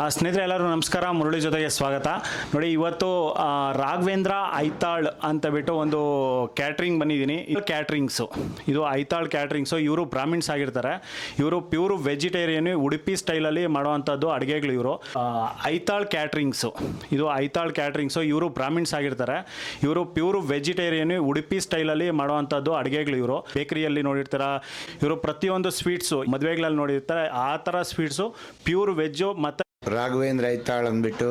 ಸ್ನೇಹಿತರೆ ಎಲ್ಲರೂ ನಮಸ್ಕಾರ, ಮುರಳಿ ಜೊತೆಗೆ ಸ್ವಾಗತ. ನೋಡಿ, ಇವತ್ತು ರಾಘವೇಂದ್ರ ಐತಾಳ್ ಅಂತ ಬಿಟ್ಟು ಒಂದು ಕ್ಯಾಟ್ರಿಂಗ್ ಬಂದಿದ್ದೀನಿ. ಕ್ಯಾಟ್ರಿಂಗ್ಸು ಇದು ಐತಾಳ್ ಕ್ಯಾಟ್ರಿಂಗ್ಸು. ಇವರು ಬ್ರಾಹ್ಮಿಣ್ಸ್ ಆಗಿರ್ತಾರೆ. ಇವರು ಪ್ಯೂರ್ ವೆಜಿಟೇರಿಯನ್, ಉಡುಪಿ ಸ್ಟೈಲಲ್ಲಿ ಮಾಡುವಂಥದ್ದು ಅಡುಗೆಗಳು. ಇವರು ಐತಾಳ್ ಕ್ಯಾಟ್ರಿಂಗ್ಸು. ಇದು ಐತಾಳ್ ಕ್ಯಾಟ್ರಿಂಗ್ಸು. ಇವರು ಬ್ರಾಹ್ಮಿಣ್ಸ್ ಆಗಿರ್ತಾರೆ. ಇವರು ಪ್ಯೂರ್ ವೆಜಿಟೇರಿಯನ್, ಉಡುಪಿ ಸ್ಟೈಲಲ್ಲಿ ಮಾಡುವಂಥದ್ದು ಅಡುಗೆಗಳು. ಇವರು ಬೇಕರಿಯಲ್ಲಿ ನೋಡಿರ್ತಾರೆ. ಇವರು ಪ್ರತಿಯೊಂದು ಸ್ವೀಟ್ಸು ಮದುವೆಗಳಲ್ಲಿ ನೋಡಿರ್ತಾರೆ. ಆ ಥರ ಸ್ವೀಟ್ಸು ಪ್ಯೂರ್ ವೆಜ್ಜು. ಮತ್ತು ರಾಘವೇಂದ್ರ ಐತಾಳ್ ಅಂದ್ಬಿಟ್ಟು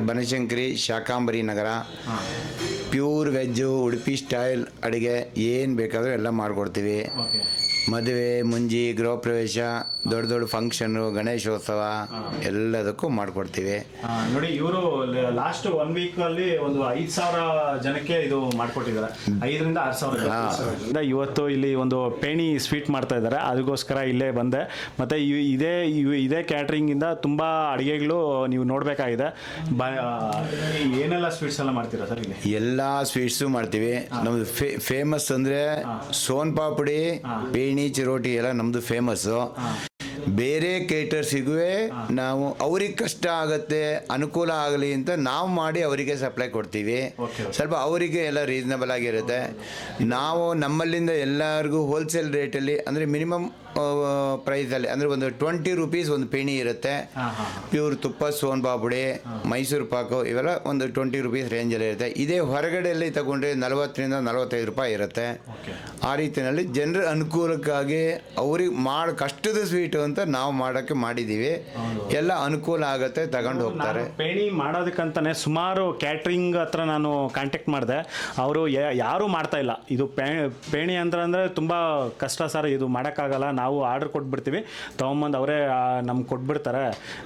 ಬನಶಂಕರಿ ಶಾಕಾಂಬರಿ ನಗರ. ಪ್ಯೂರ್ ವೆಜ್ಜು ಉಡುಪಿ ಸ್ಟೈಲ್ ಅಡುಗೆ ಏನು ಬೇಕಾದರೂ ಎಲ್ಲ ಮಾಡಿಕೊಡ್ತೀವಿ. ಮದುವೆ, ಮುಂಜಿ, ಗೃಹ ಪ್ರವೇಶ, ದೊಡ್ಡ ದೊಡ್ಡ ಫಂಕ್ಷನ್ನು, ಗಣೇಶೋತ್ಸವ ಎಲ್ಲದಕ್ಕೂ ಮಾಡಿಕೊಡ್ತೀವಿ. ನೋಡಿ, ಇವರು ಲಾಸ್ಟ್ 1 ವೀಕಲ್ಲಿ ಒಂದು 5,000 ಜನಕ್ಕೆ ಇದು ಮಾಡಿಕೊಟ್ಟಿದ್ದಾರೆ. 5,000 to 6,000. ಇವತ್ತು ಇಲ್ಲಿ ಒಂದು ಪೇಣಿ ಸ್ವೀಟ್ ಮಾಡ್ತಾ ಇದ್ದಾರೆ. ಅದಕ್ಕೋಸ್ಕರ ಇಲ್ಲೇ ಬಂದೆ. ಮತ್ತು ಇದೇ ಕ್ಯಾಟ್ರಿಂಗಿಂದ ತುಂಬ ಅಡುಗೆಗಳು ನೀವು ನೋಡಬೇಕಾಗಿದೆ. ಏನೆಲ್ಲ ಸ್ವೀಟ್ಸ್ ಎಲ್ಲ ಮಾಡ್ತೀರಾ ಸರ್ ಇಲ್ಲಿ? ಎಲ್ಲ ಸ್ವೀಟ್ಸು ಮಾಡ್ತೀವಿ. ನಮ್ಮದು ಫೇಮಸ್ ಅಂದರೆ ಸೋನ್ ಪಾಪಡಿ, ಪೇಣಿ, ಚಿರೋಟಿ ಎಲ್ಲ ನಮ್ಮದು ಫೇಮಸ್ಸು. ಬೇರೆ ಕೇಟರ್ಸಿಗೂ ನಾವು ಅವ್ರಿಗೆ ಕಷ್ಟ ಆಗುತ್ತೆ, ಅನುಕೂಲ ಆಗಲಿ ಅಂತ ನಾವು ಮಾಡಿ ಅವರಿಗೆ ಸಪ್ಲೈ ಕೊಡ್ತೀವಿ. ಸ್ವಲ್ಪ ಅವರಿಗೆ ಎಲ್ಲ ರೀಸನಬಲ್ ಆಗಿರುತ್ತೆ. ನಾವು ನಮ್ಮಲ್ಲಿಂದ ಎಲ್ಲರಿಗೂ ಹೋಲ್ಸೇಲ್ ರೇಟಲ್ಲಿ, ಅಂದರೆ ಮಿನಿಮಮ್ ಪ್ರೈಸಲ್ಲಿ, ಅಂದರೆ ಒಂದು 20 ರೂಪೀಸ್ ಒಂದು ಪೇಣಿ ಇರುತ್ತೆ. ಪ್ಯೂರ್ ತುಪ್ಪ, ಸೋನ್ ಪಾಪುಡಿ, ಮೈಸೂರು ಪಾಕು ಇವೆಲ್ಲ ಒಂದು 20 ರೂಪೀಸ್ ರೇಂಜಲ್ಲಿ ಇರುತ್ತೆ. ಇದೇ ಹೊರಗಡೆಯಲ್ಲಿ ತಗೊಂಡ್ರೆ 40 to 45 ರೂಪಾಯಿ ಇರುತ್ತೆ. ಆ ರೀತಿಯಲ್ಲಿ ಜನರ ಅನುಕೂಲಕ್ಕಾಗಿ ಅವ್ರಿಗೆ ಕಷ್ಟದ ಸ್ವೀಟು ಅಂತ ನಾವು ಮಾಡೋಕ್ಕೆ ಮಾಡಿದ್ದೀವಿ. ಎಲ್ಲ ಅನುಕೂಲ ಆಗುತ್ತೆ, ತಗೊಂಡು ಹೋಗ್ತಾರೆ. ಪೇಣಿ ಮಾಡೋದಕ್ಕಂತಾನೆ ಸುಮಾರು ಕ್ಯಾಟ್ರಿಂಗ್ ಹತ್ರ ನಾನು ಕಾಂಟ್ಯಾಕ್ಟ್ ಮಾಡಿದೆ. ಅವರು ಯಾರೂ ಮಾಡ್ತಾ ಇಲ್ಲ. ಇದು ಪೇಣಿ ಅಂದರೆ ತುಂಬ ಕಷ್ಟ ಸರ್, ಇದು ಮಾಡೋಕ್ಕಾಗಲ್ಲ, ನಾವು ಆರ್ಡರ್ ಕೊಟ್ಬಿಡ್ತೀವಿ, ತೊಗೊಂಬಂದು ಅವರೇ ನಮ್ಗೆ ಕೊಟ್ಬಿಡ್ತಾರೆ,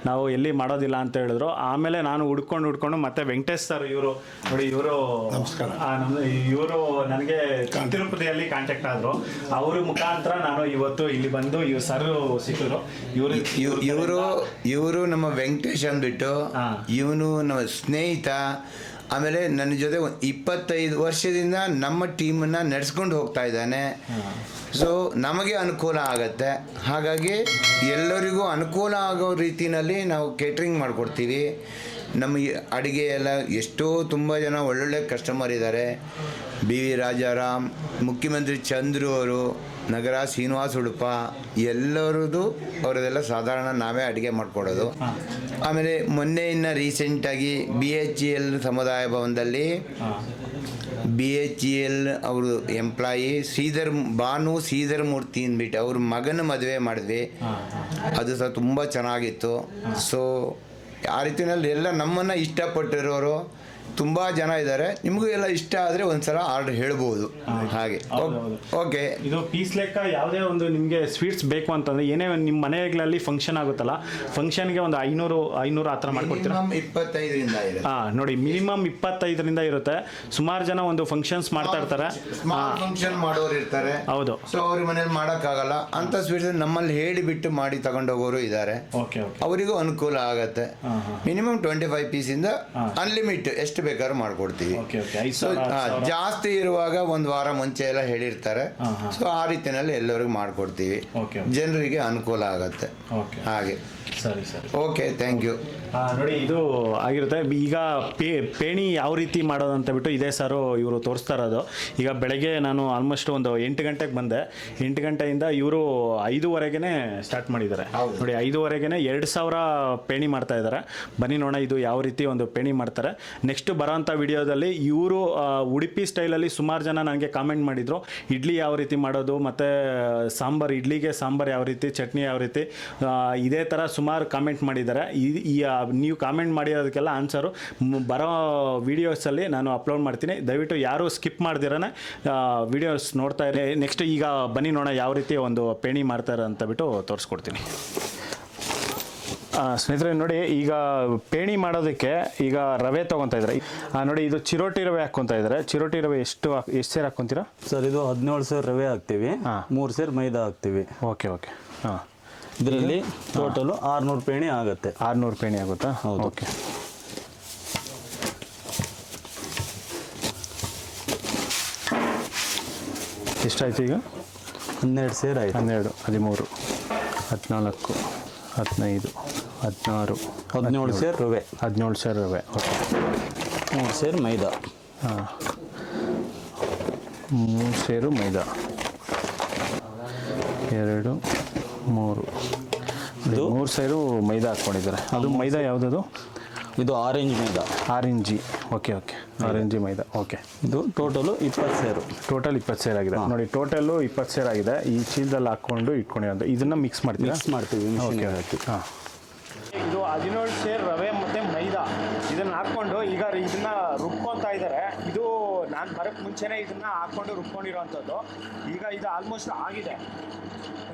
ನಾವು ಎಲ್ಲಿ ಮಾಡೋದಿಲ್ಲ ಅಂತ ಹೇಳಿದ್ರು. ಆಮೇಲೆ ನಾನು ಹುಡ್ಕೊಂಡು ಮತ್ತೆ ವೆಂಕಟೇಶ್ ಸರ್, ಇವರು ನೋಡಿ, ಇವರು ನನಗೆ ತಿರುಪತಿಯಲ್ಲಿ ಕಾಂಟ್ಯಾಕ್ಟ್ ಆದರು. ಅವ್ರ ಮುಖಾಂತರ ನಾನು ಇವತ್ತು ಇಲ್ಲಿ ಬಂದು ಸರ್ ಸಿಕ್ಕಿದ್ರು. ಇವರು ನಮ್ಮ ವೆಂಕಟೇಶ್ ಅಂದ್ಬಿಟ್ಟು, ಇವನು ನಮ್ಮ ಸ್ನೇಹಿತ. ಆಮೇಲೆ ನನ್ನ ಜೊತೆ 25 ವರ್ಷದಿಂದ ನಮ್ಮ ಟೀಮನ್ನು ನಡೆಸ್ಕೊಂಡು ಹೋಗ್ತಾ ಇದ್ದಾನೆ. ಸೊ ನಮಗೆ ಅನುಕೂಲ ಆಗತ್ತೆ. ಹಾಗಾಗಿ ಎಲ್ಲರಿಗೂ ಅನುಕೂಲ ಆಗೋ ರೀತಿಯಲ್ಲಿ ನಾವು ಕೇಟ್ರಿಂಗ್ ಮಾಡಿಕೊಡ್ತೀವಿ. ನಮ್ಮ ಅಡುಗೆ ಎಲ್ಲ ತುಂಬ ಜನ ಒಳ್ಳೊಳ್ಳೆ ಕಸ್ಟಮರ್ ಇದ್ದಾರೆ. BV ರಾಜಾರಾಮ್, ಮುಖ್ಯಮಂತ್ರಿ ಚಂದ್ರು ಅವರು, ನಗರ ಶ್ರೀನಿವಾಸ ಉಡುಪ, ಎಲ್ಲರದು ಅವರದೆಲ್ಲ ಸಾಧಾರಣ ನಾವೇ ಅಡುಗೆ ಮಾಡಿಕೊಡೋದು. ಆಮೇಲೆ ಮೊನ್ನೆ ಇನ್ನು ರೀಸೆಂಟಾಗಿ BHEL ಸಮುದಾಯ ಭವನದಲ್ಲಿ BHEL ಅವರು ಎಂಪ್ಲಾಯಿ ಭಾನು ಶ್ರೀಧರ್ ಮೂರ್ತಿ ಅಂದ್ಬಿಟ್ಟು ಅವ್ರ ಮಗನ ಮದುವೆ ಮಾಡಿದ್ವಿ. ಅದು ಸಹ ತುಂಬ ಚೆನ್ನಾಗಿತ್ತು. ಸೊ ಆ ರೀತಿಯಲ್ಲಿ ಎಲ್ಲ ನಮ್ಮನ್ನು ಇಷ್ಟಪಟ್ಟಿರೋರು ತುಂಬ ಜನ ಇದ್ದಾರೆ. ನಿಮಗೂ ಎಲ್ಲ ಇಷ್ಟ ಆದರೆ ಒಂದ್ಸಲ ಆರ್ಡರ್ ಹೇಳ್ಬೋದು. ಹಾಗೆ ಓಕೆ. ಇದು ಪೀಸ್ ಲೆಕ್ಕ ಯಾವುದೇ ಒಂದು ನಿಮಗೆ ಸ್ವೀಟ್ಸ್ ಬೇಕು ಅಂತಂದರೆ, ಏನೇ ನಿಮ್ಮ ಮನೆಗಳಲ್ಲಿ ಫಂಕ್ಷನ್ ಆಗುತ್ತಲ್ಲ, ಫಂಕ್ಷನ್ಗೆ ಒಂದು 500 ಆ ಥರ ಮಾಡ್ಕೊಡ್ತೀರಾ? 25ರಿಂದ ಇರುತ್ತೆ. ನೋಡಿ, ಮಿನಿಮಮ್ 25ರಿಂದ ಇರುತ್ತೆ. ಸುಮಾರು ಜನ ಒಂದು ಫಂಕ್ಷನ್ಸ್ ಮಾಡ್ತಾ ಇರ್ತಾರೆ, ಫಂಕ್ಷನ್ ಮಾಡೋರು ಇರ್ತಾರೆ. ಹೌದು. ಸೊ ಅವ್ರ ಮನೇಲಿ ಮಾಡೋಕ್ಕಾಗಲ್ಲ ಅಂತ ಸ್ವೀಟ್ಸ್ ನಮ್ಮಲ್ಲಿ ಹೇಳಿಬಿಟ್ಟು ಮಾಡಿ ತಗೊಂಡೋಗೋರು ಇದ್ದಾರೆ. ಅವರಿಗೂ ಅನುಕೂಲ ಆಗತ್ತೆ. ಮಿನಿಮಮ್ 25 ಪೀಸಿಂದ ಅನ್ಲಿಮಿಟ್ ಎಷ್ಟು ಬೇಕಾದ್ರೂ ಮಾಡ್ಕೊಡ್ತೀವಿ. ಜಾಸ್ತಿ ಇರುವಾಗ ಒಂದು ವಾರ ಮುಂಚೆ ಎಲ್ಲ ಹೇಳಿರ್ತಾರೆ. ಸೊ ಆ ರೀತಿಯಲ್ಲಿ ಎಲ್ಲರಿಗೂ ಮಾಡ್ಕೊಡ್ತೀವಿ. ಜನರಿಗೆ ಅನುಕೂಲ ಆಗತ್ತೆ. ಹಾಗೆ ಸರಿ. Okay, thank you. ನೋಡಿ, ಇದು ಆಗಿರುತ್ತೆ. ಈಗ ಪೇಣಿ ಯಾವ ರೀತಿ ಮಾಡೋದು ಅಂತ ಬಿಟ್ಟು ಇದೇ ಸಾರು ಇವರು ತೋರಿಸ್ತಾ ಇರೋದು. ಈಗ ಬೆಳಗ್ಗೆ ನಾನು ಆಲ್ಮೋಸ್ಟ್ ಒಂದು 8 ಗಂಟೆಗೆ ಬಂದೆ. 8 ಗಂಟೆಯಿಂದ ಇವರು 5:15ಗೆ ಸ್ಟಾರ್ಟ್ ಮಾಡಿದ್ದಾರೆ. ನೋಡಿ, 5:15ಗೆ 2,000 ಪೇಣಿ ಮಾಡ್ತಾ ಇದ್ದಾರೆ. ಬನ್ನಿ ನೋಡೋಣ ಇದು ಯಾವ ರೀತಿ ಒಂದು ಪೇಣಿ ಮಾಡ್ತಾರೆ. ನೆಕ್ಸ್ಟ್ ಬರೋಂಥ ವಿಡಿಯೋದಲ್ಲಿ ಇವರು ಉಡುಪಿ ಸ್ಟೈಲಲ್ಲಿ ಸುಮಾರು ಜನ ನನಗೆ ಕಾಮೆಂಟ್ ಮಾಡಿದರು, ಇಡ್ಲಿ ಯಾವ ರೀತಿ ಮಾಡೋದು, ಮತ್ತು ಸಾಂಬಾರು, ಇಡ್ಲಿಗೆ ಸಾಂಬಾರು ಯಾವ ರೀತಿ, ಚಟ್ನಿ ಯಾವ ರೀತಿ, ಇದೇ ಥರ ಸುಮಾರು ಕಾಮೆಂಟ್ ಮಾಡಿದ್ದಾರೆ. ನೀವು ಕಾಮೆಂಟ್ ಮಾಡಿರೋದಕ್ಕೆಲ್ಲ ಆನ್ಸರು ಬರೋ ವೀಡಿಯೋಸಲ್ಲಿ ನಾನು ಅಪ್ಲೋಡ್ ಮಾಡ್ತೀನಿ. ದಯವಿಟ್ಟು ಯಾರು ಸ್ಕಿಪ್ ಮಾಡ್ದಿರನೇ ವೀಡಿಯೋಸ್ ನೋಡ್ತಾ ಇರಿ. ನೆಕ್ಸ್ಟ್ ಈಗ ಬನ್ನಿ ನೋಡೋಣ ಯಾವ ರೀತಿ ಒಂದು ಪೇಣಿ ಮಾಡ್ತಾರೆ ಅಂತ ಬಿಟ್ಟು ತೋರಿಸ್ಕೊಡ್ತೀನಿ. ಸ್ನೇಹಿತರೆ ನೋಡಿ, ಈಗ ಪೇಣಿ ಮಾಡೋದಕ್ಕೆ ಈಗ ರವೆ ತೊಗೊತಾ ಇದ್ದಾರೆ. ನೋಡಿ, ಇದು ಚಿರೋಟಿ ರವೆ ಹಾಕ್ಕೊತಾ ಇದ್ದಾರೆ. ಚಿರೋಟಿ ರವೆ ಎಷ್ಟು ಸೇರು ಹಾಕ್ಕೊತೀರಾ ಸರ್? ಇದು 17 ಸೇರು ರವೆ ಹಾಕ್ತೀವಿ, 3 ಸೇರು ಮೈದಾ ಹಾಕ್ತೀವಿ. ಓಕೆ. ಹಾಂ, ಇದರಲ್ಲಿ ಟೋಟಲು 600 ಪೇಣಿ ಆಗುತ್ತೆ. 600 ಪೇಣಿ ಆಗುತ್ತಾ? ಹೌದು. ಓಕೆ. ಎಷ್ಟಾಯ್ತು ಈಗ? 12 ಸೇರು ಆಯಿತು. 12, 13, 14, 15, 17 ಸೇರು ರವೆ, 17 ಸೇರು ರವೆ. ಓಕೆ. 3 ಸೇರು ಮೈದಾ. ಹಾಂ, 3 ಸೇರು ಮೈದಾ, 2 3 ಇದು 3 ಸೇರು ಮೈದಾ ಹಾಕ್ಕೊಂಡಿದ್ದಾರೆ. ಅದು ಮೈದಾ ಯಾವುದದು? ಇದು ಆರೆಂಜ್ ಮೈದಾ. ಆರೆಂಜಿ. ಓಕೆ ಓಕೆ, ಆರೆಂಜಿ ಮೈದಾ. ಓಕೆ. ಇದು ಟೋಟಲು 20 ಸೇರು. ಟೋಟಲ್ 20 ಸೇರು ಆಗಿದೆ ನೋಡಿ. ಟೋಟಲ್ಲು 20 ಸೇರು ಆಗಿದೆ. ಈ ಚೀಲದಲ್ಲಿ ಹಾಕ್ಕೊಂಡು ಇಟ್ಕೊಂಡಿರೋದು. ಇದನ್ನು ಮಿಕ್ಸ್ ಮಾಡ್ತೀವಿ. ಮಿಕ್ಸ್ ಮಾಡ್ತೀವಿ. Okay okay. ಹಾಂ, ಇದು 17 ಸೇರು ರವೆ ಮತ್ತು ಮೈದಾ ಇದನ್ನು ಹಾಕ್ಕೊಂಡು ಈಗ ಇದನ್ನು ರುಬ್ಕೊತಾ ಇದ್ದಾರೆ. ಇದು ನಾನು ಬರೋಕ್ಕೆ ಮುಂಚೆನೇ ಇದನ್ನು ಹಾಕ್ಕೊಂಡು ರುಬ್ಕೊಂಡಿರೋವಂಥದ್ದು. ಈಗ ಇದು ಆಲ್ಮೋಸ್ಟ್ ಆಗಿದೆ,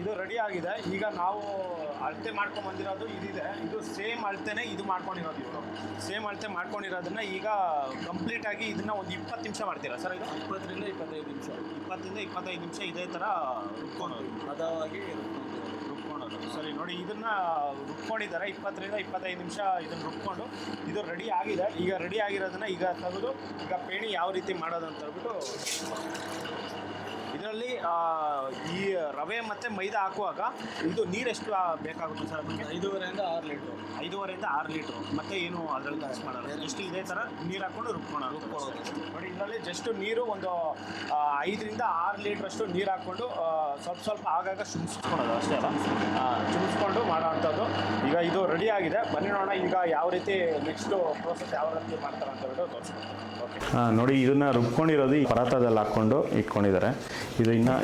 ಇದು ರೆಡಿ ಆಗಿದೆ. ಈಗ ನಾವು ಅಳತೆ ಮಾಡ್ಕೊಂಡು ಬಂದಿರೋದು ಇದಿದೆ. ಇದು ಸೇಮ್ ಅಳತೆನೇ ಇದು ಮಾಡ್ಕೊಂಡಿರೋದು. ಇವರು ಸೇಮ್ ಅಳತೆ ಮಾಡ್ಕೊಂಡಿರೋದನ್ನ ಈಗ ಕಂಪ್ಲೀಟಾಗಿ ಇದನ್ನು ಒಂದು 20 ನಿಮಿಷ ಮಾಡ್ತೀರಾ ಸರ್? ಇದು 20 ರಿಂದ 25 ನಿಮಿಷ, 20 ರಿಂದ 25 ನಿಮಿಷ ಇದೇ ಥರ ರುಬ್ಕೊಳೋದು. ಹದವಾಗಿ ರುಬ್ಕೊಳೋದು. ಸರಿ ನೋಡಿ, ಇದನ್ನು ರುಬ್ಕೊಂಡಿದ್ದಾರೆ 20 ರಿಂದ 25 ನಿಮಿಷ. ಇದನ್ನು ರುಬ್ಕೊಂಡು ಇದು ರೆಡಿ ಆಗಿದೆ. ಈಗ ರೆಡಿ ಆಗಿರೋದನ್ನ ಈಗ ತೆಗೆದು ಈಗ ಪೇಣಿ ಯಾವ ರೀತಿ ಮಾಡೋದು ಅಂತ ಹೇಳ್ಬಿಟ್ಟು ಇದರಲ್ಲಿ ಈ ರವೆ ಮತ್ತು ಮೈದಾ ಹಾಕುವಾಗ ಇದು ನೀರೆಷ್ಟು ಬೇಕಾಗುತ್ತೆ ಸರ್? ನಮಗೆ 5.5 ರಿಂದ 6 ಲೀಟ್ರು. 5.5 ರಿಂದ 6 ಲೀಟ್ರು. ಮತ್ತು ಏನು ಅದರಲ್ಲಿ ಮಿಕ್ಸ್ ಮಾಡಲ್ಲ, ಜಸ್ಟ್ ಇದೇ ಥರ ನೀರು ಹಾಕ್ಕೊಂಡು ರುಬ್ಕೊಳ್ಳೋದು. ನೋಡಿ, ಇದರಲ್ಲಿ ಜಸ್ಟ್ ನೀರು ಒಂದು 5 ರಿಂದ 6 ಲೀಟ್ರಷ್ಟು ನೀರು ಹಾಕ್ಕೊಂಡು ಸ್ವಲ್ಪ ಆಗಾಗ ಚುಮ್ಸ್ಕೊಳ್ಳೋದು ಅಷ್ಟೇ ಅಲ್ಲ, ಚುಮ್ಸ್ಕೊಂಡು ಮಾಡೋ ಅಂಥದ್ದು. ಈಗ ಇದು ರೆಡಿ ಆಗಿದೆ. ಬನ್ನಿ ನೋಡೋಣ ಈಗ ಯಾವ ರೀತಿ ನೆಕ್ಸ್ಟು ಪ್ರೋಸೆಸ್ ಯಾವ ರೀತಿ ಮಾಡ್ತಾರೆ ಅಂತ ಹೇಳ್ಬಿಟ್ಟು ತೋರಿಸ್ಕೊಡ್ತೀನಿ. ಓಕೆ. ಹಾಂ, ನೋಡಿ ಇದನ್ನು ರುಬ್ಕೊಂಡಿರೋದು ಈ ಪರಾತದಲ್ಲಿ ಹಾಕ್ಕೊಂಡು ಇಟ್ಕೊಂಡಿದ್ದಾರೆ. ಇದು ಇನ್ನೂ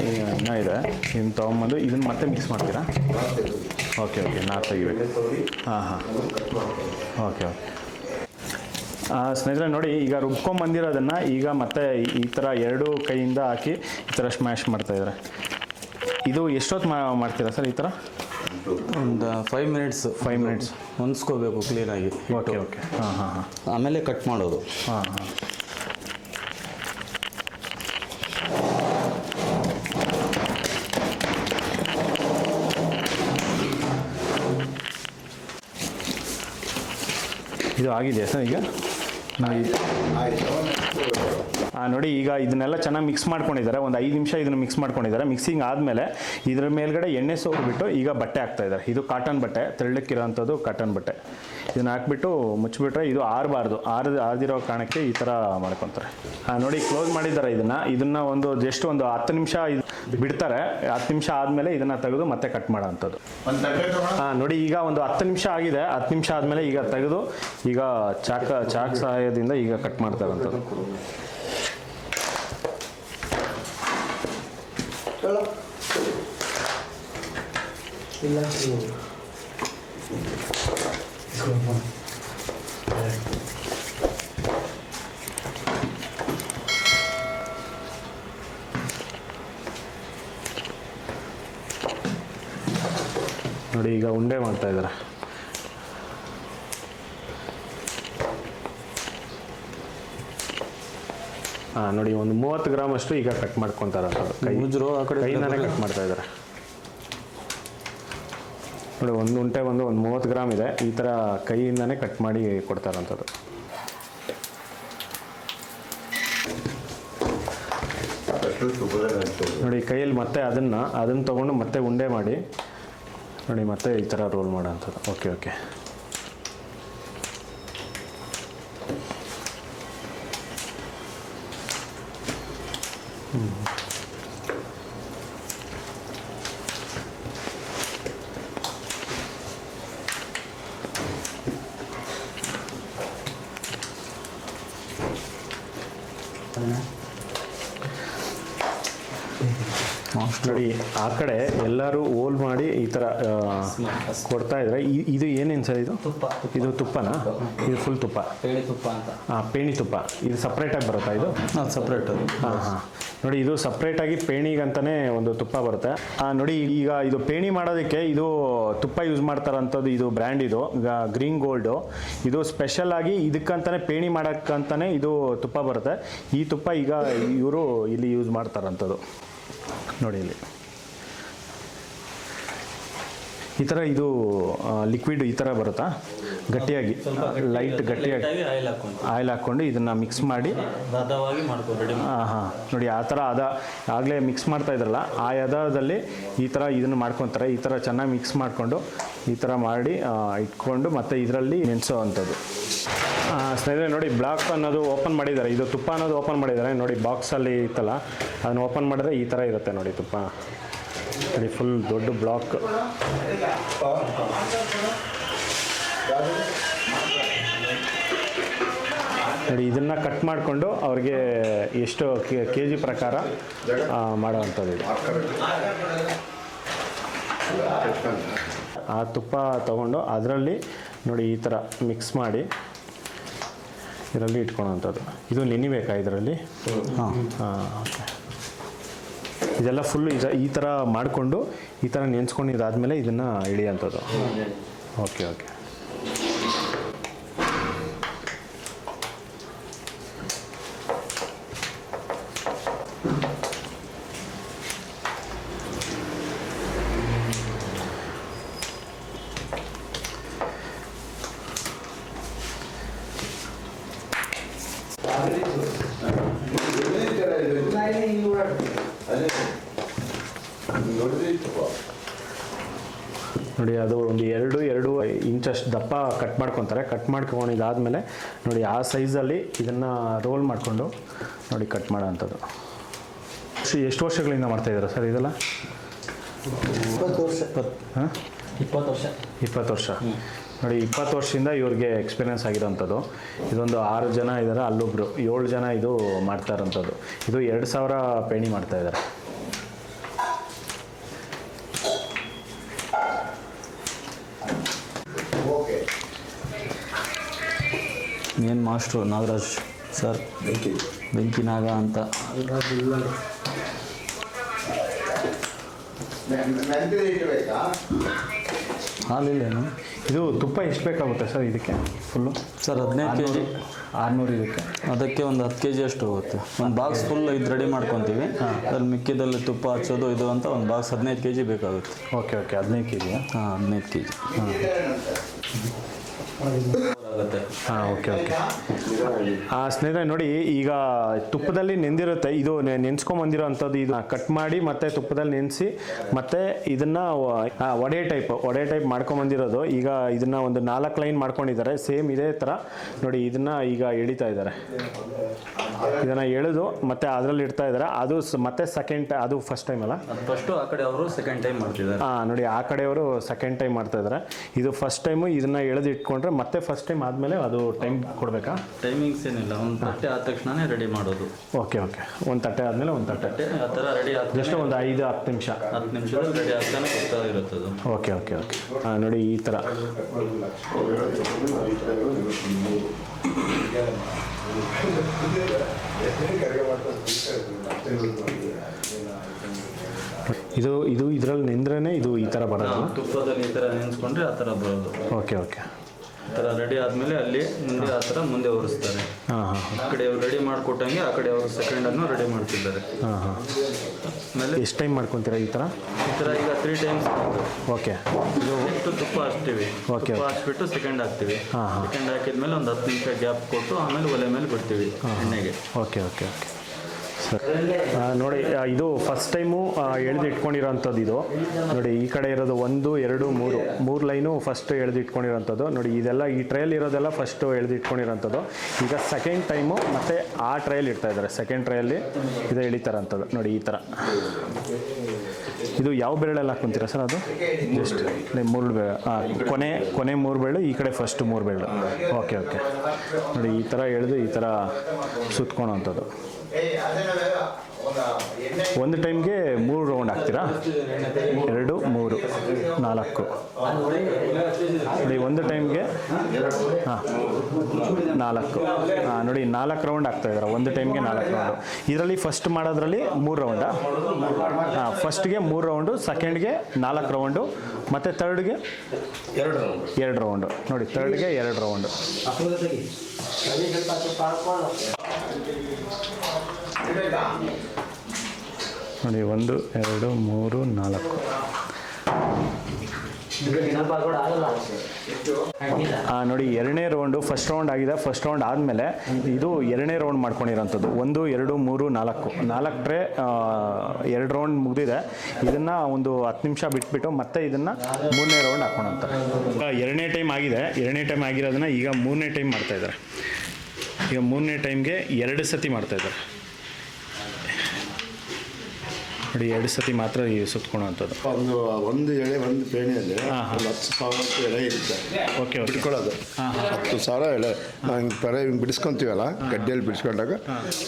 ಇದೆ. ಇದನ್ನು ತೊಗೊಂಬಂದು ಇದನ್ನು ಮತ್ತೆ ಮಿಕ್ಸ್ ಮಾಡ್ತೀರಾ? ಓಕೆ ಓಕೆ, ನಾರು ತೆಗಿಬೇಕು. ಹಾಂ ಹಾಂ, ಓಕೆ ಓಕೆ. ಸ್ನೇಹಿತರೆ ನೋಡಿ, ಈಗ ರುಬ್ಕೊಂಬಂದಿರೋದನ್ನು ಈಗ ಮತ್ತೆ ಈ ಥರ 2 ಕೈಯಿಂದ ಹಾಕಿ ಈ ಥರ ಸ್ಮ್ಯಾಶ್ ಮಾಡ್ತಾಯಿದ್ದಾರೆ. ಇದು ಎಷ್ಟೊತ್ತು ಮಾಡ್ತೀರಾ ಸರ್ ಈ ಥರ? ಒಂದು 5 ಮಿನಿಟ್ಸ್. 5 ಮಿನಿಟ್ಸ್ ಹೊಂದ್ಸ್ಕೋಬೇಕು ಕ್ಲೀನಾಗಿ. Okay okay. ಹಾಂ ಹಾಂ ಹಾಂ. ಆಮೇಲೆ ಕಟ್ ಮಾಡೋದು. ಹಾಂ ಹಾಂ. ಇದು ಆಗಿದೆಯಾ ಸರ್ ಈಗ? ನೋಡಿ, ಈಗ ಇದನ್ನೆಲ್ಲ ಚೆನ್ನಾಗಿ ಮಿಕ್ಸ್ ಮಾಡ್ಕೊಂಡಿದ್ದಾರೆ. ಒಂದು 5 ನಿಮಿಷ ಇದನ್ನು ಮಿಕ್ಸ್ ಮಾಡ್ಕೊಂಡಿದ್ದಾರೆ. ಮಿಕ್ಸಿಂಗ್ ಆದಮೇಲೆ ಇದರ ಮೇಲ್ಗಡೆ ಎಣ್ಣೆ ಸೋರ್ಬಿಟ್ಟು ಈಗ ಬಟ್ಟೆ ಹಾಕ್ತಾ ಇದ್ದಾರೆ. ಇದು ಕಾಟನ್ ಬಟ್ಟೆ, ತೆಳ್ಳಕ್ಕಿರೋಂಥದ್ದು ಕಾಟನ್ ಬಟ್ಟೆ. ಇದನ್ನ ಹಾಕ್ಬಿಟ್ಟು ಮುಚ್ಚಿಬಿಟ್ರೆ ಇದು ಆರಬಾರ್ದು. ಆರ್ದಿರೋ ಕಾರಣಕ್ಕೆ ಈ ಥರ ಮಾಡ್ಕೊತಾರೆ. ನೋಡಿ, ಕ್ಲೋಸ್ ಮಾಡಿದ್ದಾರೆ ಇದನ್ನು ಒಂದು ಜಸ್ಟ್ ಒಂದು 10 ನಿಮಿಷ ಬಿಡ್ತಾರೆ. 10 ನಿಮಿಷ ಆದಮೇಲೆ ಇದನ್ನು ತೆಗೆದು ಮತ್ತೆ ಕಟ್ ಮಾಡೋ ಅಂಥದ್ದು. ನೋಡಿ, ಈಗ ಒಂದು 10 ನಿಮಿಷ ಆಗಿದೆ. 10 ನಿಮಿಷ ಆದಮೇಲೆ ಈಗ ತೆಗೆದು ಈಗ ಚಾಕ್ ಸಹಾಯದಿಂದ ಈಗ ಕಟ್ ಮಾಡ್ತಾ ಇರೋಂಥದ್ದು. ನೋಡಿ, ಈಗ ಉಂಡೆ ಮಾಡ್ತಾ ಇದ್ದಾರೆ. ನೋಡಿ, ಒಂದು 30 ಗ್ರಾಮ್ ಅಷ್ಟು ಈಗ ಕಟ್ ಮಾಡ್ಕೊತಾರೆ. ಕೈಯಿಂದಾನೆ ಕಟ್ ಮಾಡ್ತಾ ಇದ್ದಾರೆ. ನೋಡಿ, ಒಂದು ಉಂಟೆ ಒಂದು 30 ಗ್ರಾಮ್ ಇದೆ. ಈ ಥರ ಕೈಯಿಂದಾನೆ ಕಟ್ ಮಾಡಿ ಕೊಡ್ತಾರಂಥದ್ದು. ನೋಡಿ, ಕೈಯಲ್ಲಿ ಮತ್ತೆ ಅದನ್ನು ತೊಗೊಂಡು ಮತ್ತೆ ಉಂಡೆ ಮಾಡಿ ನೋಡಿ, ಮತ್ತೆ ಈ ಥರ ರೋಲ್ ಮಾಡೋ ಅಂಥದ್ದು. Okay okay. ನೋಡಿ, ಆ ಕಡೆ ಎಲ್ಲರೂ ಹೋಲ್ ಮಾಡಿ ಈ ಥರ ಕೊಡ್ತಾ ಇದ್ದಾರೆ. ಇದು ಏನೇನು ಸರ್? ಇದು ತುಪ್ಪನಾ? ಇದು ಫುಲ್ ತುಪ್ಪ? ಪೇಣಿ ತುಪ್ಪ ಅಂತ. ಪೇಣಿ ತುಪ್ಪ. ಇದು ಸಪ್ರೇಟಾಗಿ ಬರುತ್ತಾ? ಇದು ಸಪ್ರೇಟ್ ಅದು. ಹಾಂ ಹಾಂ. ನೋಡಿ, ಇದು ಸಪ್ರೇಟಾಗಿ ಪೇಣಿಗಂತಲೇ ಒಂದು ತುಪ್ಪ ಬರುತ್ತೆ. ನೋಡಿ, ಈಗ ಇದು ಪೇಣಿ ಮಾಡೋದಕ್ಕೆ ಇದು ತುಪ್ಪ ಯೂಸ್ ಮಾಡ್ತಾರಂಥದ್ದು. ಇದು ಬ್ರ್ಯಾಂಡ್, ಇದು ಗ್ರೀನ್ ಗೋಲ್ಡು. ಇದು ಸ್ಪೆಷಲ್ ಆಗಿ ಇದಕ್ಕಂತಲೇ ಪೇಣಿ ಮಾಡೋಕ್ಕಂತಲೇ ಇದು ತುಪ್ಪ ಬರುತ್ತೆ. ಈ ತುಪ್ಪ ಈಗ ಇವರು ಇಲ್ಲಿ ಯೂಸ್ ಮಾಡ್ತಾರಂಥದ್ದು. ನೋಡಿ, ಇಲ್ಲಿ ಈ ಥರ ಇದು ಲಿಕ್ವಿಡ್ ಈ ಥರ ಬರುತ್ತಾ? ಗಟ್ಟಿಯಾಗಿ, ಲೈಟ್ ಗಟ್ಟಿಯಾಗಿ ಆಯಿಲ್ ಹಾಕ್ಕೊಂಡು ಇದನ್ನು ಮಿಕ್ಸ್ ಮಾಡಿ ಹಾಂ ನೋಡಿ, ಆ ಥರ ಆಗಲೇ ಮಿಕ್ಸ್ ಮಾಡ್ತಾ ಇದ್ರಲ್ಲ, ಆ ಹದದಲ್ಲಿ ಈ ಥರ ಇದನ್ನು ಮಾಡ್ಕೊತಾರೆ. ಈ ಥರ ಚೆನ್ನಾಗಿ ಮಿಕ್ಸ್ ಮಾಡಿಕೊಂಡು ಈ ಥರ ಮಾಡಿ ಇಟ್ಕೊಂಡು ಮತ್ತೆ ಇದರಲ್ಲಿ ನೆನೆಸೋ ಅಂಥದ್ದು. ಸ್ನೇಹಿತರೆ ನೋಡಿ, ಬ್ಲಾಕ್ ಅನ್ನೋದು ಓಪನ್ ಮಾಡಿದ್ದಾರೆ, ಇದು ತುಪ್ಪ ಅನ್ನೋದು ಓಪನ್ ಮಾಡಿದ್ದಾರೆ ನೋಡಿ. ಬಾಕ್ಸಲ್ಲಿ ಇತ್ತಲ್ಲ, ಅದನ್ನು ಓಪನ್ ಮಾಡಿದ್ರೆ ಈ ಥರ ಇರುತ್ತೆ ನೋಡಿ ತುಪ್ಪ. ನೋಡಿ ಫುಲ್ ದೊಡ್ಡ ಬ್ಲಾಕ್. ನೋಡಿ ಇದನ್ನು ಕಟ್ ಮಾಡಿಕೊಂಡು ಅವ್ರಿಗೆ ಎಷ್ಟು ಕೆ ಜಿ ಪ್ರಕಾರ ಮಾಡೋವಂಥದ್ದು ಇದು. ಆ ತುಪ್ಪ ತಗೊಂಡು ಅದರಲ್ಲಿ ನೋಡಿ ಈ ಥರ ಮಿಕ್ಸ್ ಮಾಡಿ ಇದರಲ್ಲಿ ಇಟ್ಕೊಳ್ಳೋವಂಥದ್ದು. ಇದು ನೆನಿಬೇಕಾ ಇದರಲ್ಲಿ? ಹಾಂ ಓಕೆ. ಇದೆಲ್ಲ ಫುಲ್ಲು ಈ ಥರ ಮಾಡಿಕೊಂಡು ಈ ಥರ ನೆನೆಸ್ಕೊಂಡು ಇದಾದಮೇಲೆ ಇದನ್ನು ಇಳಿಯೋಂಥದ್ದು. Okay okay. ನೋಡಿ ಅದು ಒಂದು 2 ಇಂಚಷ್ಟು ದಪ್ಪ ಕಟ್ ಮಾಡ್ಕೊತಾರೆ. ಕಟ್ ಮಾಡ್ಕೊಂಡಿದ್ದಾದಮೇಲೆ ನೋಡಿ ಆ ಸೈಜಲ್ಲಿ ಇದನ್ನು ರೋಲ್ ಮಾಡಿಕೊಂಡು ನೋಡಿ ಕಟ್ ಮಾಡೋ ಅಂಥದ್ದು. ಎಷ್ಟು ವರ್ಷಗಳಿಂದ ಮಾಡ್ತಾಯಿದ್ದೀರಾ ಸರ್ ಇದೆಲ್ಲ? 20 ವರ್ಷ. ಹಾಂ, 20 ವರ್ಷ. 20 ವರ್ಷ. ನೋಡಿ 20 ವರ್ಷದಿಂದ ಇವ್ರಿಗೆ ಎಕ್ಸ್ಪೀರಿಯೆನ್ಸ್ ಆಗಿರೋಂಥದ್ದು. ಇದೊಂದು 6 ಜನ ಇದ್ದಾರೆ, ಅಲ್ಲೊಬ್ಬರು 7 ಜನ ಇದು ಮಾಡ್ತಾ ಇರೋಂಥದ್ದು. ಇದು 2000 ಪೇಣಿ ಮಾಡ್ತಾಯಿದ್ದಾರೆ. ಮೇನ್ ಮಾಸ್ಟ್ರು ನಾಗರಾಜ್ ಸರ್, ಬೆಂಕಿ ನಾಗ ಅಂತ. ಹಾಲಿಲ್ಲೇನು? ಇದು ತುಪ್ಪ ಎಷ್ಟು ಬೇಕಾಗುತ್ತೆ ಸರ್ ಇದಕ್ಕೆ ಫುಲ್ಲು? Sir 15 kg. 600 ಇದಕ್ಕೆ. ಅದಕ್ಕೆ ಒಂದು 10 kg ಅಷ್ಟು ಹೋಗುತ್ತೆ. ಒಂದು ಬಾಕ್ಸ್ ಫುಲ್ ಇದು ರೆಡಿ ಮಾಡ್ಕೊತೀವಿ. ಅದ್ರಲ್ಲಿ ಮಿಕ್ಕಿದಲ್ಲಿ ತುಪ್ಪ ಹಚ್ಚೋದು ಇದು ಅಂತ ಒಂದು ಬಾಕ್ಸ್ 15 kg ಬೇಕಾಗುತ್ತೆ. Okay okay. 15 kg. ಹಾಂ, 15 kg ಆಗುತ್ತೆ. ಹಾಂ, ಓಕೆ ಓಕೆ. ಸ್ನೇಹಿತರೆ ನೋಡಿ, ಈಗ ತುಪ್ಪದಲ್ಲಿ ನೆಂದಿರುತ್ತೆ, ಇದು ನೆನೆಸ್ಕೊಂಬಂದಿರೋ ಅಂಥದ್ದು. ಇದು ಕಟ್ ಮಾಡಿ ಮತ್ತೆ ತುಪ್ಪದಲ್ಲಿ ನೆನೆಸಿ ಮತ್ತೆ ಇದನ್ನು ವಡೆ ಟೈಪ್ ಮಾಡ್ಕೊಂಬಂದಿರೋದು. ಈಗ ಇದನ್ನು ಒಂದು 4 ಲೈನ್ ಮಾಡ್ಕೊಂಡಿದ್ದಾರೆ, ಸೇಮ್ ಇದೇ ಥರ ನೋಡಿ. ಇದನ್ನು ಈಗ ಎಳಿತಾ ಇದ್ದಾರೆ. ಇದನ್ನು ಎಳೆದು ಮತ್ತೆ ಅದರಲ್ಲಿ ಇಡ್ತಾ ಇದ್ದಾರೆ. ಅದು ಮತ್ತೆ ಅದು ಫಸ್ಟ್ ಟೈಮ್ ಅಲ್ಲ? ಫಸ್ಟು ಆ ಕಡೆ ಅವರು ಸೆಕೆಂಡ್ ಟೈಮ್ ಮಾಡ್ತಿದ್ದಾರೆ. ಹಾಂ, ನೋಡಿ ಆ ಕಡೆಯವರು ಸೆಕೆಂಡ್ ಟೈಮ್ ಮಾಡ್ತಾ ಇದ್ದಾರೆ. ಇದು ಫಸ್ಟ್ ಟೈಮು. ಇದನ್ನು ಎಳೆದು ಇಟ್ಕೊಂಡ್ರೆ ಮತ್ತೆ ಫಸ್ಟ್ ಟೈಮ್ ಆದಮೇಲೆ ಅದು ಟೈಮ್ ಕೊಡಬೇಕಾ? ಟೈಮಿಂಗ್ಸ್ ಏನಿಲ್ಲ, ಒಂದು ತಟ್ಟೆ ಆದ ತಕ್ಷಣನೇ ರೆಡಿ ಮಾಡೋದು. Okay okay. ಒಂದು ತಟ್ಟೆ ಆದಮೇಲೆ ಒಂದು ತಟ್ಟೆ ಆ ಥರ ರೆಡಿ ಆಗ್ತದೆ. ಜಸ್ಟ್ ಒಂದು 5-10 ನಿಮಿಷ. 10 ನಿಮಿಷದಲ್ಲಿ ರೆಡಿ ಆಗ್ತಾನೆ ಗೊತ್ತಾ ಇರುತ್ತದು. Okay okay okay. ನೋಡಿ ಈ ಥರ ಇದು ಇದರಲ್ಲಿ ನೆಂದ್ರೇ ಇದು ಈ ಥರ ಬರೋದು. ತುಪ್ಪದಲ್ಲಿ ಈ ಥರ ನೆನೆಸ್ಕೊಂಡ್ರೆ ಆ ಥರ ಬರೋದು. Okay okay. ಆ ಥರ ರೆಡಿ ಆದಮೇಲೆ ಅಲ್ಲಿ ಮುಂದೆ ಆ ಥರ ಮುಂದೆ ಒರೆಸ್ತಾರೆ. ಹಾಂ ಹಾಂ. ಆ ಕಡೆ ಅವ್ರು ರೆಡಿ ಮಾಡಿಕೊಟ್ಟಂಗೆ ಆ ಕಡೆ ಅವರು ಸೆಕೆಂಡನ್ನು ರೆಡಿ ಮಾಡ್ತಿದ್ದಾರೆ. ಹಾಂ ಹಾಂ. ಆಮೇಲೆ ಎಷ್ಟು ಟೈಮ್ ಮಾಡ್ಕೊತೀರಾ ಈ ಥರ? ಈ ಥರ ಈಗ 3 ಟೈಮ್ಸ್. ಓಕೆ. ಇದು ಎಷ್ಟು ತುಪ್ಪ ಹಚ್ತೀವಿ. ಓಕೆ. ತುಪ್ಪ ಹಚ್ಬಿಟ್ಟು ಸೆಕೆಂಡ್ ಹಾಕ್ತೀವಿ. ಹಾಂ ಹಾಂ. ಸೆಕೆಂಡ್ ಹಾಕಿದ್ಮೇಲೆ ಒಂದು 10 ನಿಮಿಷ ಗ್ಯಾಪ್ ಕೊಟ್ಟು ಆಮೇಲೆ ಒಲೆ ಮೇಲೆ ಬಿಡ್ತೀವಿ ಎಣ್ಣೆಗೆ. Okay okay okay. ಸರಿ ನೋಡಿ, ಇದು ಫಸ್ಟ್ ಟೈಮು ಎಳೆದು ಇಟ್ಕೊಂಡಿರೋಂಥದ್ದು. ಇದು ನೋಡಿ ಈ ಕಡೆ ಇರೋದು 1, 2, 3 ಲೈನು ಫಸ್ಟ್ ಎಳೆದು ಇಟ್ಕೊಂಡಿರೋಂಥದ್ದು. ನೋಡಿ ಇದೆಲ್ಲ ಈ ಟ್ರೈಲ್ ಇರೋದೆಲ್ಲ ಫಸ್ಟು ಎಳೆದು ಇಟ್ಕೊಂಡಿರೋಂಥದ್ದು. ಈಗ ಸೆಕೆಂಡ್ ಟೈಮು ಮತ್ತು ಆ ಟ್ರೈಲ್ ಇಡ್ತಾ ಇದ್ದಾರೆ. ಸೆಕೆಂಡ್ ಟ್ರೈಯಲ್ಲಿ ಇದು ಎಳಿತಾರಂಥದ್ದು ನೋಡಿ ಈ ಥರ. ಇದು ಯಾವ ಬೆರಳಲ್ಲಿ ಹಾಕ್ಕೊಂತೀರಾ ಸರ್? ಅದು ಜಸ್ಟ್ 3 ಬೆರಳು. ಕೊನೆ 3 ಬೆರಳು, ಈ ಕಡೆ ಫಸ್ಟ್ 3 ಬೆರಳು. Okay okay. ನೋಡಿ ಈ ಥರ ಎಳೆದು ಈ ಥರ ಸುತ್ಕೊಳೋವಂಥದ್ದು. ಒಂದು ಟೈಮ್ಗೆ 3 ರೌಂಡ್ ಹಾಕ್ತೀರಾ? 2, 3, 4 ನೋಡಿ. ಒಂದು ಟೈಮ್ಗೆ 4. ನೋಡಿ 4 ರೌಂಡ್ ಆಗ್ತಾ ಇದ್ದಾರೆ. ಒಂದು ಟೈಮ್ಗೆ 4 ರೌಂಡು. ಇದರಲ್ಲಿ ಫಸ್ಟ್ ಮಾಡೋದ್ರಲ್ಲಿ 3 ರೌಂಡಾ? ಫಸ್ಟ್ಗೆ 3 ರೌಂಡು, ಸೆಕೆಂಡ್ಗೆ 4 ರೌಂಡು, ಮತ್ತು ಥರ್ಡ್ಗೆ 2 ರೌಂಡು. ನೋಡಿ ಥರ್ಡ್ಗೆ 2 ರೌಂಡು. ನೋಡಿ 1, 2, 3, 4. ನೋಡಿ ಎರಡನೇ ರೌಂಡು ಫಸ್ಟ್ ರೌಂಡ್ ಆಗಿದೆ. ಫಸ್ಟ್ ರೌಂಡ್ ಆದಮೇಲೆ ಇದು ಎರಡನೇ ರೌಂಡ್ ಮಾಡ್ಕೊಂಡಿರೋಂಥದ್ದು 1 2 3 4 ಟ್ರೇ 2 ರೌಂಡ್ ಮುಗಿದಿದೆ. ಇದನ್ನು ಒಂದು 10 ನಿಮಿಷ ಬಿಟ್ಬಿಟ್ಟು ಮತ್ತೆ ಇದನ್ನು 3ನೇ ರೌಂಡ್ ಹಾಕೋಣಂತ. ಎರಡನೇ ಟೈಮ್ ಆಗಿದೆ. ಎರಡನೇ ಟೈಮ್ ಆಗಿರೋದನ್ನ ಈಗ 3ನೇ ಟೈಮ್ ಮಾಡ್ತಾಯಿದ್ದಾರೆ. ಈಗ 3ನೇ ಟೈಮ್ಗೆ 2 ಸತಿ ಮಾಡ್ತಾಯಿದ್ದಾರೆ ನೋಡಿ. 2 ಸತಿ ಮಾತ್ರ ಈ ಸುತ್ಕೊಳ್ಳೋವಂಥದ್ದು. ಒಂದು ಎಳೆ ಒಂದು ಪೇಣಿಯಲ್ಲಿ 10,000 ಎಳೆ ಇರುತ್ತೆ. ಓಕೆ ಬಿಡ್ಕೊಳ್ಳೋದು 10,000 ಎಳೆ. ನಾವು ಹಿಂಗೆ ಬಿಡಿಸ್ಕೊತೀವಲ್ಲ, ಗಡ್ಡೆಯಲ್ಲಿ ಬಿಡಿಸ್ಕೊಂಡಾಗ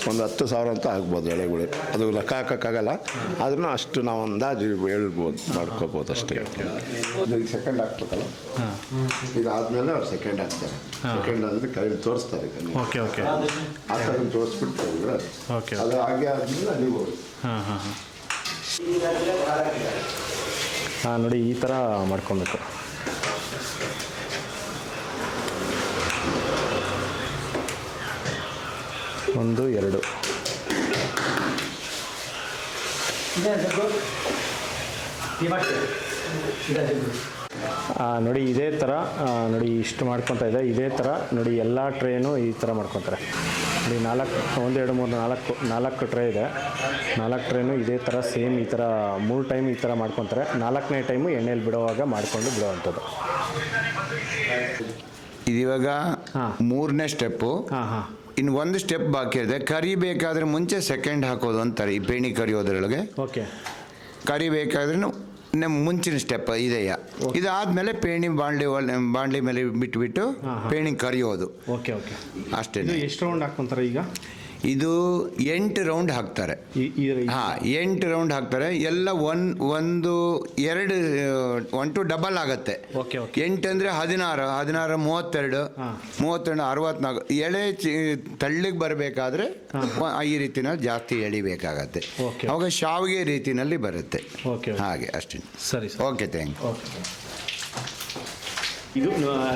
ಒಂದು 10,000 ಅಂತ ಆಗ್ಬೋದು ಎಳೆಗಳು. ಅದು ಲೆಕ್ಕ ಹಾಕೋಕ್ಕಾಗಲ್ಲ, ಆದ್ರೂ ಅಷ್ಟು ನಾವು ಅಂದಾಜು ಹೇಳ್ಬೋದು, ಮಾಡ್ಕೋಬೋದು ಅಷ್ಟೇ. ಈಗ ಸೆಕೆಂಡ್ ಹಾಕ್ಬೇಕಲ್ಲ, ಇದಾದ್ಮೇಲೆ ಅವ್ರು ಸೆಕೆಂಡ್ ಹಾಕ್ತಾರೆ. ಸೆಕೆಂಡ್ ಅಂದರೆ ಕೈಲಿ ತೋರಿಸ್ತಾರೆ. ಓಕೆ ಓಕೆ ಆ ಥರ ತೋರಿಸ್ಬಿಡ್ತಾರೆ. ಓಕೆ ಅದು ಹಾಗೆ ಆದ್ಮೇಲೆ ಅಲ್ಲಿಗೆ ಹೋಗಿ ನೋಡಿ ಈ ಥರ ಮಾಡ್ಕೊಬೇಕು. ಒಂದು ಎರಡು ನೋಡಿ ಇದೇ ಥರ ನೋಡಿ ಇಷ್ಟು ಮಾಡ್ಕೊತಾ ಇದೆ. ಇದೇ ಥರ ನೋಡಿ ಎಲ್ಲ ಟ್ರೇನು ಈ ಥರ ಮಾಡ್ಕೊತಾರೆ ನೋಡಿ. 4 1 2 3 4 ಟ್ರೇ ಇದೆ. 4 ಟ್ರೇನು ಇದೇ ಥರ ಸೇಮ್ ಈ ಥರ 3 ಟೈಮ್ ಈ ಥರ ಮಾಡ್ಕೊತಾರೆ. 4ನೇ ಟೈಮು ಎಣ್ಣೆಯಲ್ಲಿ ಬಿಡುವಾಗ ಮಾಡಿಕೊಂಡು ಬಿಡುವಂಥದ್ದು. ಇದಿವಾಗ 3ನೇ ಸ್ಟೆಪ್ಪು. ಇನ್ನು ಒಂದು ಸ್ಟೆಪ್ ಬಾಕಿ ಇದೆ. ಕರಿಬೇಕಾದ್ರೆ ಮುಂಚೆ ಸೆಕೆಂಡ್ ಹಾಕೋದು ಅಂತಾರೆ ಈ ಪೇಣಿ ಕರಿಯೋದ್ರೊಳಗೆ. ಓಕೆ ಕರಿಬೇಕಾದ್ರೂ ಮುಂಚಿನ ಸ್ಟೆಪ್ ಇದೆಯಾ. ಇದಾದ್ಮೇಲೆ ಪೇಣಿ ಬಾಂಡ್ಲಿ ಮೇಲೆ ಬಿಟ್ಬಿಟ್ಟು ಪೇಣಿ ಕರಿಯೋದು. ಓಕೆ ಓಕೆ ಅಷ್ಟೇ. ಎಷ್ಟು ರೌಂಡ್ ಹಾಕ್ಕೊಂತಾರೆ ಈಗ? ಇದು 8 ರೌಂಡ್ ಹಾಕ್ತಾರೆ. 8 ರೌಂಡ್ ಹಾಕ್ತಾರೆ. ಎಲ್ಲ 1 2 ಡಬಲ್ ಆಗುತ್ತೆ. 8 ಅಂದರೆ 16 32 64 ಎಳೆ ತಳ್ಳಿಗೆ ಬರಬೇಕಾದ್ರೆ ಈ ರೀತಿನಲ್ಲಿ ಜಾಸ್ತಿ ಎಳಿಬೇಕಾಗತ್ತೆ. ಅವಾಗ ಶಾವಿಗೆ ರೀತಿನಲ್ಲಿ ಬರುತ್ತೆ. ಹಾಗೆ ಅಷ್ಟೇ. ಸರಿ ಓಕೆ, ಥ್ಯಾಂಕ್ ಯು. ಇದು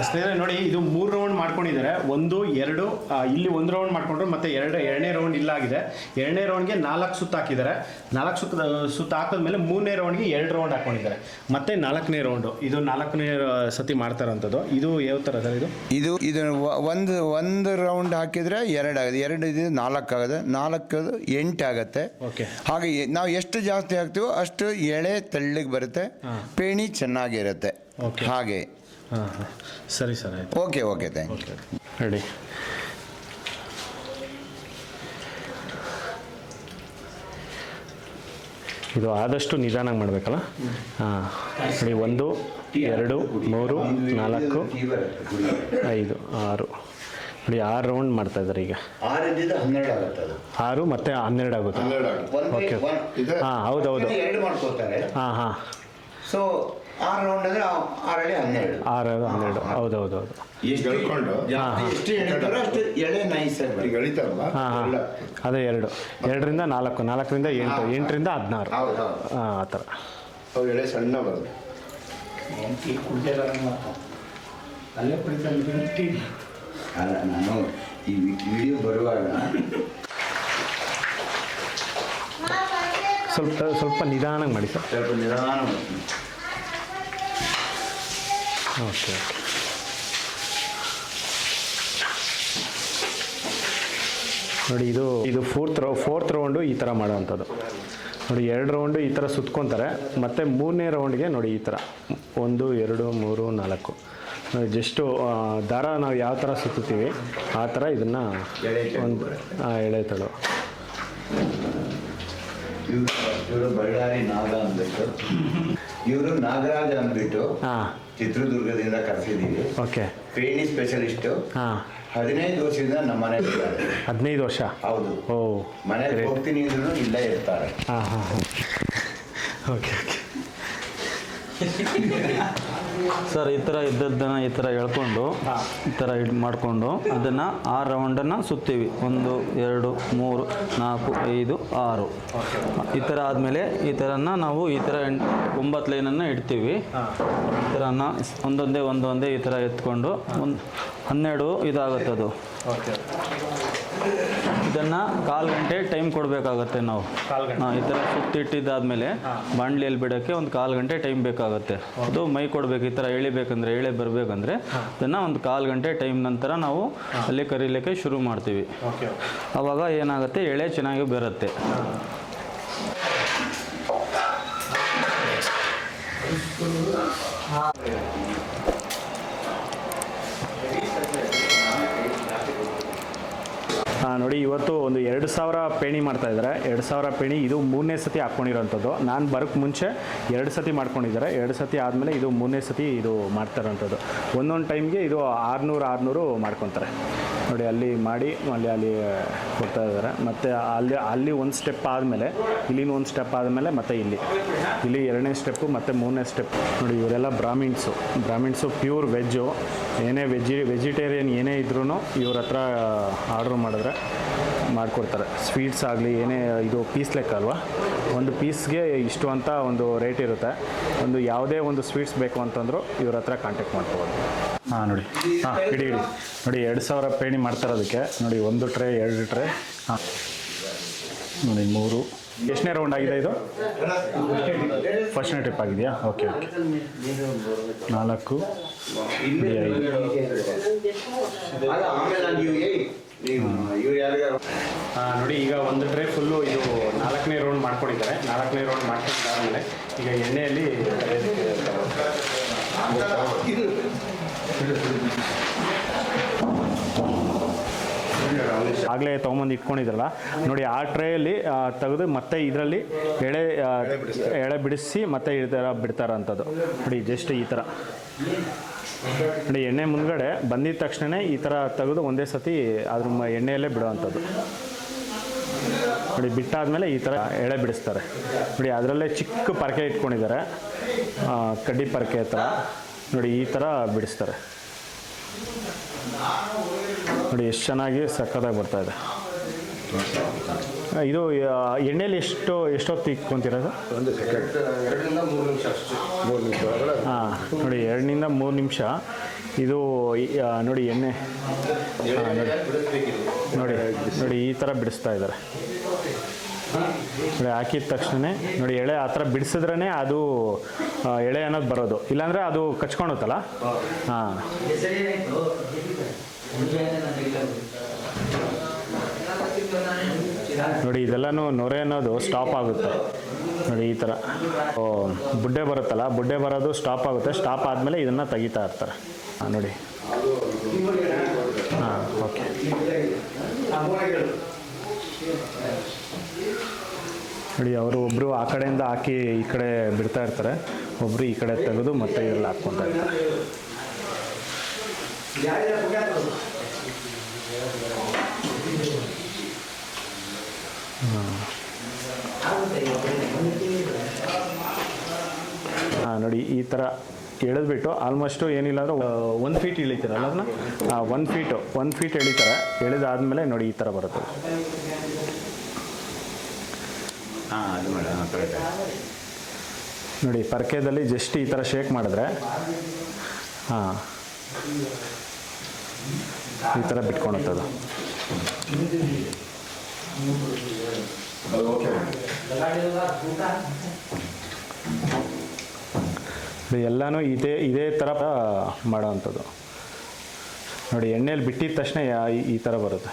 ಸ್ನೇಹಿತರೆ ನೋಡಿ, ಇದು 3 ರೌಂಡ್ ಮಾಡ್ಕೊಂಡಿದ್ದಾರೆ. 1 2 ಇಲ್ಲಿ 1 ರೌಂಡ್ ಮಾಡ್ಕೊಂಡ್ರು, ಮತ್ತೆ ಎರಡನೇ ರೌಂಡ್ ಇಲ್ಲಾಗಿದೆ. ಎರಡನೇ ರೌಂಡ್ಗೆ 4 ಸುತ್ತು ಹಾಕಿದ್ದಾರೆ. 4 ಸುತ್ತು ಹಾಕಿದ್ಮೇಲೆ 3ನೇ ರೌಂಡ್ಗೆ 2 ರೌಂಡ್ ಹಾಕೊಂಡಿದ್ದಾರೆ. ಮತ್ತೆ 4ನೇ ರೌಂಡು, ಇದು 4ನೇ ಸತಿ ಮಾಡ್ತಾರಂಥದ್ದು. ಇದು ಯಾವ ಥರ ಸರ್? ಇದು ಒಂದು ರೌಂಡ್ ಹಾಕಿದ್ರೆ 2 ಆಗುತ್ತೆ. 2 ಇದು 4 ಆಗುತ್ತೆ. 4 8 ಆಗುತ್ತೆ. ಹಾಗೆ ನಾವು ಎಷ್ಟು ಜಾಸ್ತಿ ಹಾಕ್ತೀವೋ ಅಷ್ಟು ಎಳೆ ತೆಳ್ಳಗೆ ಬರುತ್ತೆ, ಪೇಣಿ ಚೆನ್ನಾಗಿರುತ್ತೆ. ಹಾಗೆ ಸರಿ ಸರ್, ಆಯ್ತು. Okay, thank you. ರೆಡಿ. ಇದು ಆದಷ್ಟು ನಿಧಾನಾಗಿ ಮಾಡಬೇಕಲ್ಲ. ನೋಡಿ 1 2 3 4 5 6 ನೋಡಿ 6 ರೌಂಡ್ ಮಾಡ್ತಾ ಇದ್ದಾರೆ ಈಗ. 6 ಮತ್ತೆ 12 ಆಗುತ್ತೆ. ಓಕೆ. ಹೌದು. ಹಾಂ ಸೊ 6 ರೌಂಡ್ ಅಂದರೆ 6 12 ಹೌದು. ಎಷ್ಟು ಎಳೆ ನೈಸ್ ಅದೇ 2ರಿಂದ 4 4ರಿಂದ 8 8ರಿಂದ 16 ಆ ಥರ ಎಳೆ ಸಣ್ಣ ಬರೋದು. ಅಲ್ಲ, ನಾನು ಈ ವಿಡಿಯೋ ಬರುವಾಗ ಸ್ವಲ್ಪ ನಿಧಾನಾಗಿ ಮಾಡಿ ಸರ್. ಸ್ವಲ್ಪ ನಿಧಾನ. ಓಕೆ. ನೋಡಿ ಇದು ಫೋರ್ತ್ ರೌಂಡು ಈ ಥರ ಮಾಡೋವಂಥದ್ದು. ನೋಡಿ 2 ರೌಂಡು ಈ ಥರ ಸುತ್ಕೊತಾರೆ. ಮತ್ತು 3ನೇ ರೌಂಡ್ಗೆ ನೋಡಿ ಈ ಥರ 1 2 3 4 ನೋಡಿ ಜಸ್ಟು ದಾರ ನಾವು ಯಾವ ಥರ ಸುತ್ತೀವಿ ಆ ಥರ ಇದನ್ನು ಎಳೆ ತಳು. ಇವರು ಬಳ್ಳಾರಿ ನಾಗ ಅಂದ್ಬಿಟ್ಟು, ಇವರು ನಾಗರಾಜ ಅಂದ್ಬಿಟ್ಟು ಚಿತ್ರದುರ್ಗದಿಂದ ಕರೆಸಿದ್ದೀವಿ. ಓಕೆ. ಪೇಣಿ ಸ್ಪೆಷಲಿಸ್ಟು. 15 ವರ್ಷದಿಂದ ನಮ್ಮ ಮನೇಲಿ ಇರ್ತಾರೆ. 15 ವರ್ಷ? ಹೌದು. ಓ, ಮನೇಲಿ ಹೋಗ್ತೀನಿ ಅಂದ್ರೂ ಇಲ್ಲೇ ಇರ್ತಾರೆ. ಓಕೆ. ಸರ್, ಈ ಥರ ಇದ್ದದ್ದನ್ನು ಈ ಥರ ಎಳ್ಕೊಂಡು ಈ ಥರ ಮಾಡಿಕೊಂಡು ಅದನ್ನು 6 ರೌಂಡನ್ನು ಸುತ್ತೀವಿ. 1 2 3 4 5 6 ಈ ಥರ ಆದಮೇಲೆ ಈ ಥರನ ನಾವು ಈ ಥರ 9 ಲೈನನ್ನು ಇಡ್ತೀವಿ. ಈ ಥರನ ಒಂದೊಂದೇ ಈ ಥರ ಎತ್ಕೊಂಡು 12 ಇದಾಗುತ್ತೆ ಅದು. ಓಕೆ. ಇದನ್ನು 1/4 ಗಂಟೆ ಟೈಮ್ ಕೊಡಬೇಕಾಗತ್ತೆ ನಾವು. ಈ ಥರ ಸುತ್ತಿಟ್ಟಿದ್ದಾದಮೇಲೆ ಬಾಣಲಿಯಲ್ಲಿ ಬಿಡೋಕ್ಕೆ ಒಂದು 1/4 ಗಂಟೆ ಟೈಮ್ ಬೇಕಾಗುತ್ತೆ. ಅದು ಮೈ ಕೊಡಬೇಕು. ಈ ಥರ ಎಳಿಬೇಕಂದ್ರೆ ಎಳೆ ಬರಬೇಕಂದ್ರೆ ಇದನ್ನು ಒಂದು 1/4 ಗಂಟೆ ಟೈಮ್ ನಂತರ ನಾವು ಅಲ್ಲಿ ಕರೀಲಿಕ್ಕೆ ಶುರು ಮಾಡ್ತೀವಿ. ಆವಾಗ ಏನಾಗುತ್ತೆ, ಎಳೆ ಚೆನ್ನಾಗಿ ಬರುತ್ತೆ. ನೋಡಿ, ಇವತ್ತು ಒಂದು 2000 ಪೇಣಿ ಮಾಡ್ತಾ ಇದ್ದಾರೆ. 2000 ಪೇಣಿ ಇದು 3ನೇ ಸತಿ ಹಾಕ್ಕೊಂಡಿರೋಂಥದ್ದು. ನಾನು ಬರೋಕ್ಕೆ ಮುಂಚೆ 2 ಸತಿ ಮಾಡ್ಕೊಂಡಿದ್ದಾರೆ. 2 ಸತಿ ಆದಮೇಲೆ ಇದು 3ನೇ ಸತಿ ಇದು ಮಾಡ್ತಾ ಇರೋಂಥದ್ದು. ಒಂದೊಂದು ಟೈಮ್ಗೆ ಇದು 600 ಮಾಡ್ಕೊತಾರೆ ನೋಡಿ. ಅಲ್ಲಿ ಮಾಡಿ ಅಲ್ಲಿ ಕೊಡ್ತಾ ಇದ್ದಾರೆ. ಮತ್ತು ಅಲ್ಲಿ ಒಂದು ಸ್ಟೆಪ್ ಆದಮೇಲೆ ಇಲ್ಲಿನ ಒಂದು ಸ್ಟೆಪ್ ಆದಮೇಲೆ ಮತ್ತು ಇಲ್ಲಿ 2ನೇ ಸ್ಟೆಪ್ಪು ಮತ್ತು 3ನೇ ಸ್ಟೆಪ್ ನೋಡಿ. ಇವರೆಲ್ಲ ಬ್ರಾಹ್ಮಿಣ್ಸು ಪ್ಯೂರ್ ವೆಜ್ಜು. ಏನೇ ವೆಜಿಟೇರಿಯನ್ ಏನೇ ಇದ್ರೂ ಇವ್ರ ಹತ್ರ ಆರ್ಡ್ರ್ ಮಾಡಿದ್ರೆ ಮಾಡಿಕೊಡ್ತಾರೆ. ಸ್ವೀಟ್ಸ್ ಆಗಲಿ ಏನೇ, ಇದು ಪೀಸ್ ಲೆಕ್ಕ ಅಲ್ವಾ, ಒಂದು ಪೀಸ್ಗೆ ಇಷ್ಟು ಅಂತ ಒಂದು ರೇಟ್ ಇರುತ್ತೆ. ಒಂದು ಯಾವುದೇ ಒಂದು ಸ್ವೀಟ್ಸ್ ಬೇಕು ಅಂತಂದರೂ ಇವ್ರ ಹತ್ರ ಕಾಂಟ್ಯಾಕ್ಟ್ ಮಾಡ್ಕೋಬೋದು. ನೋಡಿ, ಇಡಿ ನೋಡಿ, 2000 ಪೇಣಿ ಮಾಡ್ತಾರೋದಕ್ಕೆ ನೋಡಿ. 1 ಟ್ರೇ 2 ಟ್ರೇ ನೋಡಿ 3. ಎಷ್ಟನೇ ರೌಂಡ್ ಆಗಿದೆ ಇದು? ಫಸ್ಟ್ನೇ ಟ್ರಿಪ್ ಆಗಿದೆಯಾ? ಓಕೆ. 4 5 ನೋಡಿ. ಈಗ 1 ಟ್ರೇ ಫುಲ್ಲು ಇದು 4ನೇ ರೌಂಡ್ ಮಾಡ್ಕೊಂಡಿದ್ದಾರೆ. 4ನೇ ರೌಂಡ್ ಮಾಡ್ಕೊಂಡಾದ್ಮೇಲೆ ಈಗ ಎಣ್ಣೆಯಲ್ಲಿ ಆಗಲೇ ತೊಗೊಂಬಂದು ಇಟ್ಕೊಂಡಿದ್ರಲ್ಲ ನೋಡಿ, ಆ ಟ್ರೇಯಲ್ಲಿ ತೆಗೆದು ಮತ್ತೆ ಇದರಲ್ಲಿ ಎಳೆ ಬಿಡಿಸಿ ಮತ್ತೆ ಈ ಥರ ಬಿಡ್ತಾರಂಥದ್ದು ನೋಡಿ. ಜಸ್ಟ್ ಈ ಥರ ನೋಡಿ, ಎಣ್ಣೆ ಮುಂದ್ಗಡೆ ಬಂದಿದ್ದ ತಕ್ಷಣ ಈ ಥರ ತೆಗೆದು ಒಂದೇ ಸತಿ ಅದ್ರ ಎಣ್ಣೆಯಲ್ಲೇ ಬಿಡೋವಂಥದ್ದು ನೋಡಿ. ಬಿಟ್ಟಾದಮೇಲೆ ಈ ಥರ ಎಳೆ ಬಿಡಿಸ್ತಾರೆ ನೋಡಿ. ಅದರಲ್ಲೇ ಚಿಕ್ಕ ಪರಕೆ ಇಟ್ಕೊಂಡಿದ್ದಾರೆ, ಕಡ್ಡಿ ಪರಕೆ ಥರ ನೋಡಿ. ಈ ಥರ ಬಿಡಿಸ್ತಾರೆ ನೋಡಿ. ಎಷ್ಟು ಚೆನ್ನಾಗಿ ಸಕ್ಕತ್ತಾಗಿ ಬರ್ತಾಯಿದೆ ಇದು. ಎಣ್ಣೆಯಲ್ಲಿ ಎಷ್ಟೊತ್ತು ಇಟ್ಕೊತೀರೋದು? 1 ಸೆಕೆಂಡ್, 2ರಿಂದ 3 ನಿಮಿಷ ಅಷ್ಟೇ. 3 ನಿಮಿಷ ಒಳಗಡೆ. ನೋಡಿ, 2ರಿಂದ 3 ನಿಮಿಷ ಇದು ನೋಡಿ. ಎಣ್ಣೆ ನೋಡಿ ಈ ಥರ ಬಿಡಿಸ್ತಾ ಇದ್ದಾರೆ ನೋಡಿ. ಹಾಕಿದ ತಕ್ಷಣ ನೋಡಿ ಎಳೆ ಆ ಥರ ಬಿಡಿಸಿದ್ರೇ ಅದು ಎಳೆ ಅನ್ನೋದು ಬರೋದು. ಇಲ್ಲಾಂದರೆ ಅದು ಕಚ್ಕೊಳುತ್ತಲ್ಲ. ನೋಡಿ, ಇದೆಲ್ಲನೂ ನೊರೆ ಅನ್ನೋದು ಸ್ಟಾಪ್ ಆಗುತ್ತೆ ನೋಡಿ. ಈ ಥರ ಬುಡ್ಡೆ ಬರುತ್ತಲ್ಲ, ಬುಡ್ಡೆ ಬರೋದು ಸ್ಟಾಪ್ ಆಗುತ್ತೆ. ಸ್ಟಾಪ್ ಆದಮೇಲೆ ಇದನ್ನು ತೆಗಿತಾ ಇರ್ತಾರೆ ನೋಡಿ. ಓಕೆ. ನೋಡಿ, ಅವರು ಒಬ್ಬರು ಆ ಕಡೆಯಿಂದ ಹಾಕಿ ಈ ಕಡೆ ಬಿಡ್ತಾ ಇರ್ತಾರೆ, ಒಬ್ಬರು ಈ ಕಡೆ ತೆಗೆದು ಮತ್ತೆ ಇದೆಲ್ಲ ಹಾಕ್ಕೊತಾ ಇರ್ತಾರೆ. ನೋಡಿ, ಈ ಥರ ಎಳೆದ್ಬಿಟ್ಟು ಆಲ್ಮೋಸ್ಟು ಏನಿಲ್ಲ ಅಂದರೆ 1 ಫೀಟ್ ಇಳಿತೀರಲ್ಲ ಅದನ್ನ, 1 ಫೀಟ್ ಎಳಿತಾರೆ. ಎಳೆದಾದ್ಮೇಲೆ ನೋಡಿ ಈ ಥರ ಬರುತ್ತೆ ನೋಡಿ. ಪರ್ಕೆದಲ್ಲಿ ಜಸ್ಟ್ ಈ ಥರ ಶೇಕ್ ಮಾಡಿದ್ರೆ ಈ ಥರ ಬಿಟ್ಕೊಳುತ್ತದು. ಎಲ್ಲನೂ ಇದೇ ಥರ ಮಾಡೋವಂಥದ್ದು ನೋಡಿ. ಎಣ್ಣೆಯಲ್ಲಿ ಬಿಟ್ಟಿದ ತಕ್ಷಣ ಈ ಥರ ಬರುತ್ತೆ.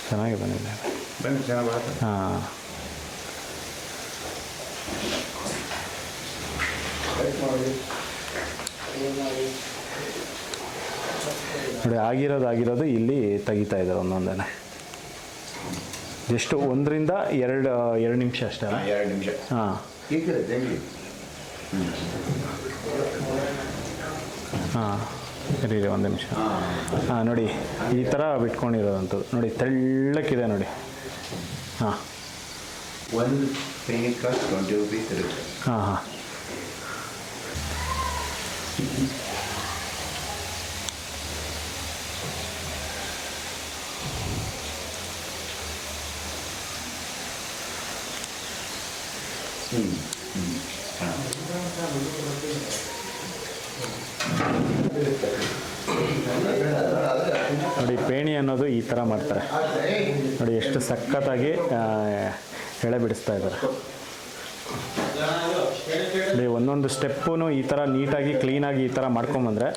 ಚೆನ್ನಾಗಿ ಬಂದಿದೆ. ಹಾಂ, ನೋಡಿ ಆಗಿರೋದು ಇಲ್ಲಿ ತೆಗಿತಾ ಇದ್ದಾರೆ ಒಂದೊಂದೇ. ಎಷ್ಟು 1ರಿಂದ 2 ನಿಮಿಷ ಅಷ್ಟೇ. 2 ನಿಮಿಷ. ಹಾಂ ಹಾಂ, ಇರಿ 1 ನಿಮಿಷ. ಹಾಂ, ನೋಡಿ ಈ ಥರ ಬಿಟ್ಕೊಂಡಿರೋದಂಥದ್ದು ನೋಡಿ. ತೆಳ್ಳಕ್ಕಿದೆ ನೋಡಿ. ಹಾಂ, 1 ಪೇಣಿ ಕಾಸ್ಟ್ 20 ರೂಪೀಸ್ ಇರುತ್ತೆ. ಹಾಂ ಹಾಂ. ನೋಡಿ ಪೇಣಿ ಅನ್ನೋದು ಈ ಥರ ಮಾಡ್ತಾರೆ ನೋಡಿ, ಎಷ್ಟು ಸಖತ್ತಾಗಿ ಎಳೆ ಬಿಡಿಸ್ತಾ ಇದ್ದಾರೆ ನೋಡಿ. ಒಂದೊಂದು ಸ್ಟೆಪ್ಪೂ ಈ ಥರ ನೀಟಾಗಿ ಕ್ಲೀನಾಗಿ ಈ ಥರ ಮಾಡ್ಕೊಂಬಂದರೆ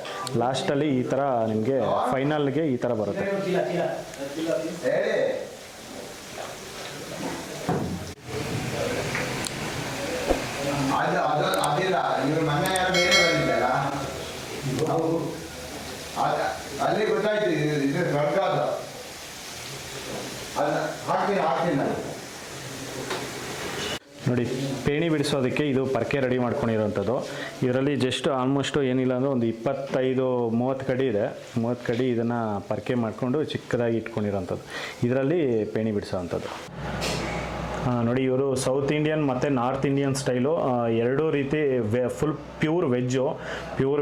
ಲಾಸ್ಟಲ್ಲಿ ಈ ಥರ ನಿಮಗೆ ಫೈನಲ್ಗೆ ಈ ಥರ ಬರುತ್ತೆ. ಅಲ್ಲಿ ಗೊತ್ತಾಯ್ತು ಇದು ಸ್ವರ್ಗ ಹಾಕ್ತೀನಿ. ನೋಡಿ ಪೇಣಿ ಬಿಡಿಸೋದಕ್ಕೆ ಇದು ಪರ್ಕೆ ರೆಡಿ ಮಾಡ್ಕೊಂಡಿರೋಂಥದ್ದು. ಇದರಲ್ಲಿ ಜಸ್ಟ್ ಆಲ್ಮೋಸ್ಟು ಏನಿಲ್ಲ ಅಂದರೆ ಒಂದು 25-30 ಕಡಿ ಇದೆ. 30 ಕಡಿ ಇದನ್ನು ಪರ್ಕೆ ಮಾಡಿಕೊಂಡು ಚಿಕ್ಕದಾಗಿ ಇಟ್ಕೊಂಡಿರೋಂಥದ್ದು. ಇದರಲ್ಲಿ ಪೇಣಿ ಬಿಡಿಸೋವಂಥದ್ದು. ನೋಡಿ ಇವರು ಸೌತ್ ಇಂಡಿಯನ್ ಮತ್ತು ನಾರ್ತ್ ಇಂಡಿಯನ್ ಸ್ಟೈಲು ಎರಡೂ ರೀತಿ ಫುಲ್ ಪ್ಯೂರ್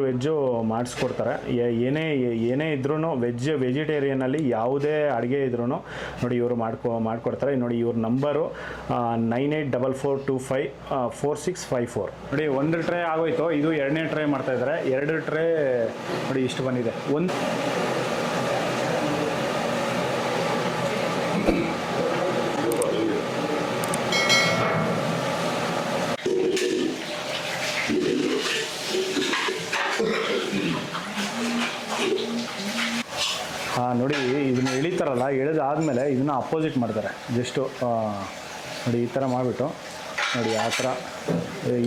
ವೆಜ್ಜು ಮಾಡಿಸ್ಕೊಡ್ತಾರೆ. ಏನೇ ಇದ್ರೂ ವೆಜಿಟೇರಿಯನಲ್ಲಿ ಯಾವುದೇ ಅಡುಗೆ ಇದ್ರೂ ನೋಡಿ ಇವರು ಮಾಡಿಕೊಡ್ತಾರೆ. ನೋಡಿ ಇವ್ರ ನಂಬರು 9844254654. ನೋಡಿ 1 ಟ್ರೇ ಆಗೋಯ್ತು. ಇದು 2ನೇ ಟ್ರೇ ಮಾಡ್ತಾಯಿದ್ದಾರೆ. 2 ಟ್ರೇ ನೋಡಿ ಇಷ್ಟು ಬಂದಿದೆ. ನೋಡಿ ಇದನ್ನು ಎಳಿತಾರಲ್ಲ, ಎಳೆದಾದಮೇಲೆ ಇದನ್ನು ಅಪೋಸಿಟ್ ಮಾಡ್ತಾರೆ. ಜಸ್ಟು ನೋಡಿ ಈ ಥರ ಮಾಡಿಬಿಟ್ಟು ನೋಡಿ ಆ ಥರ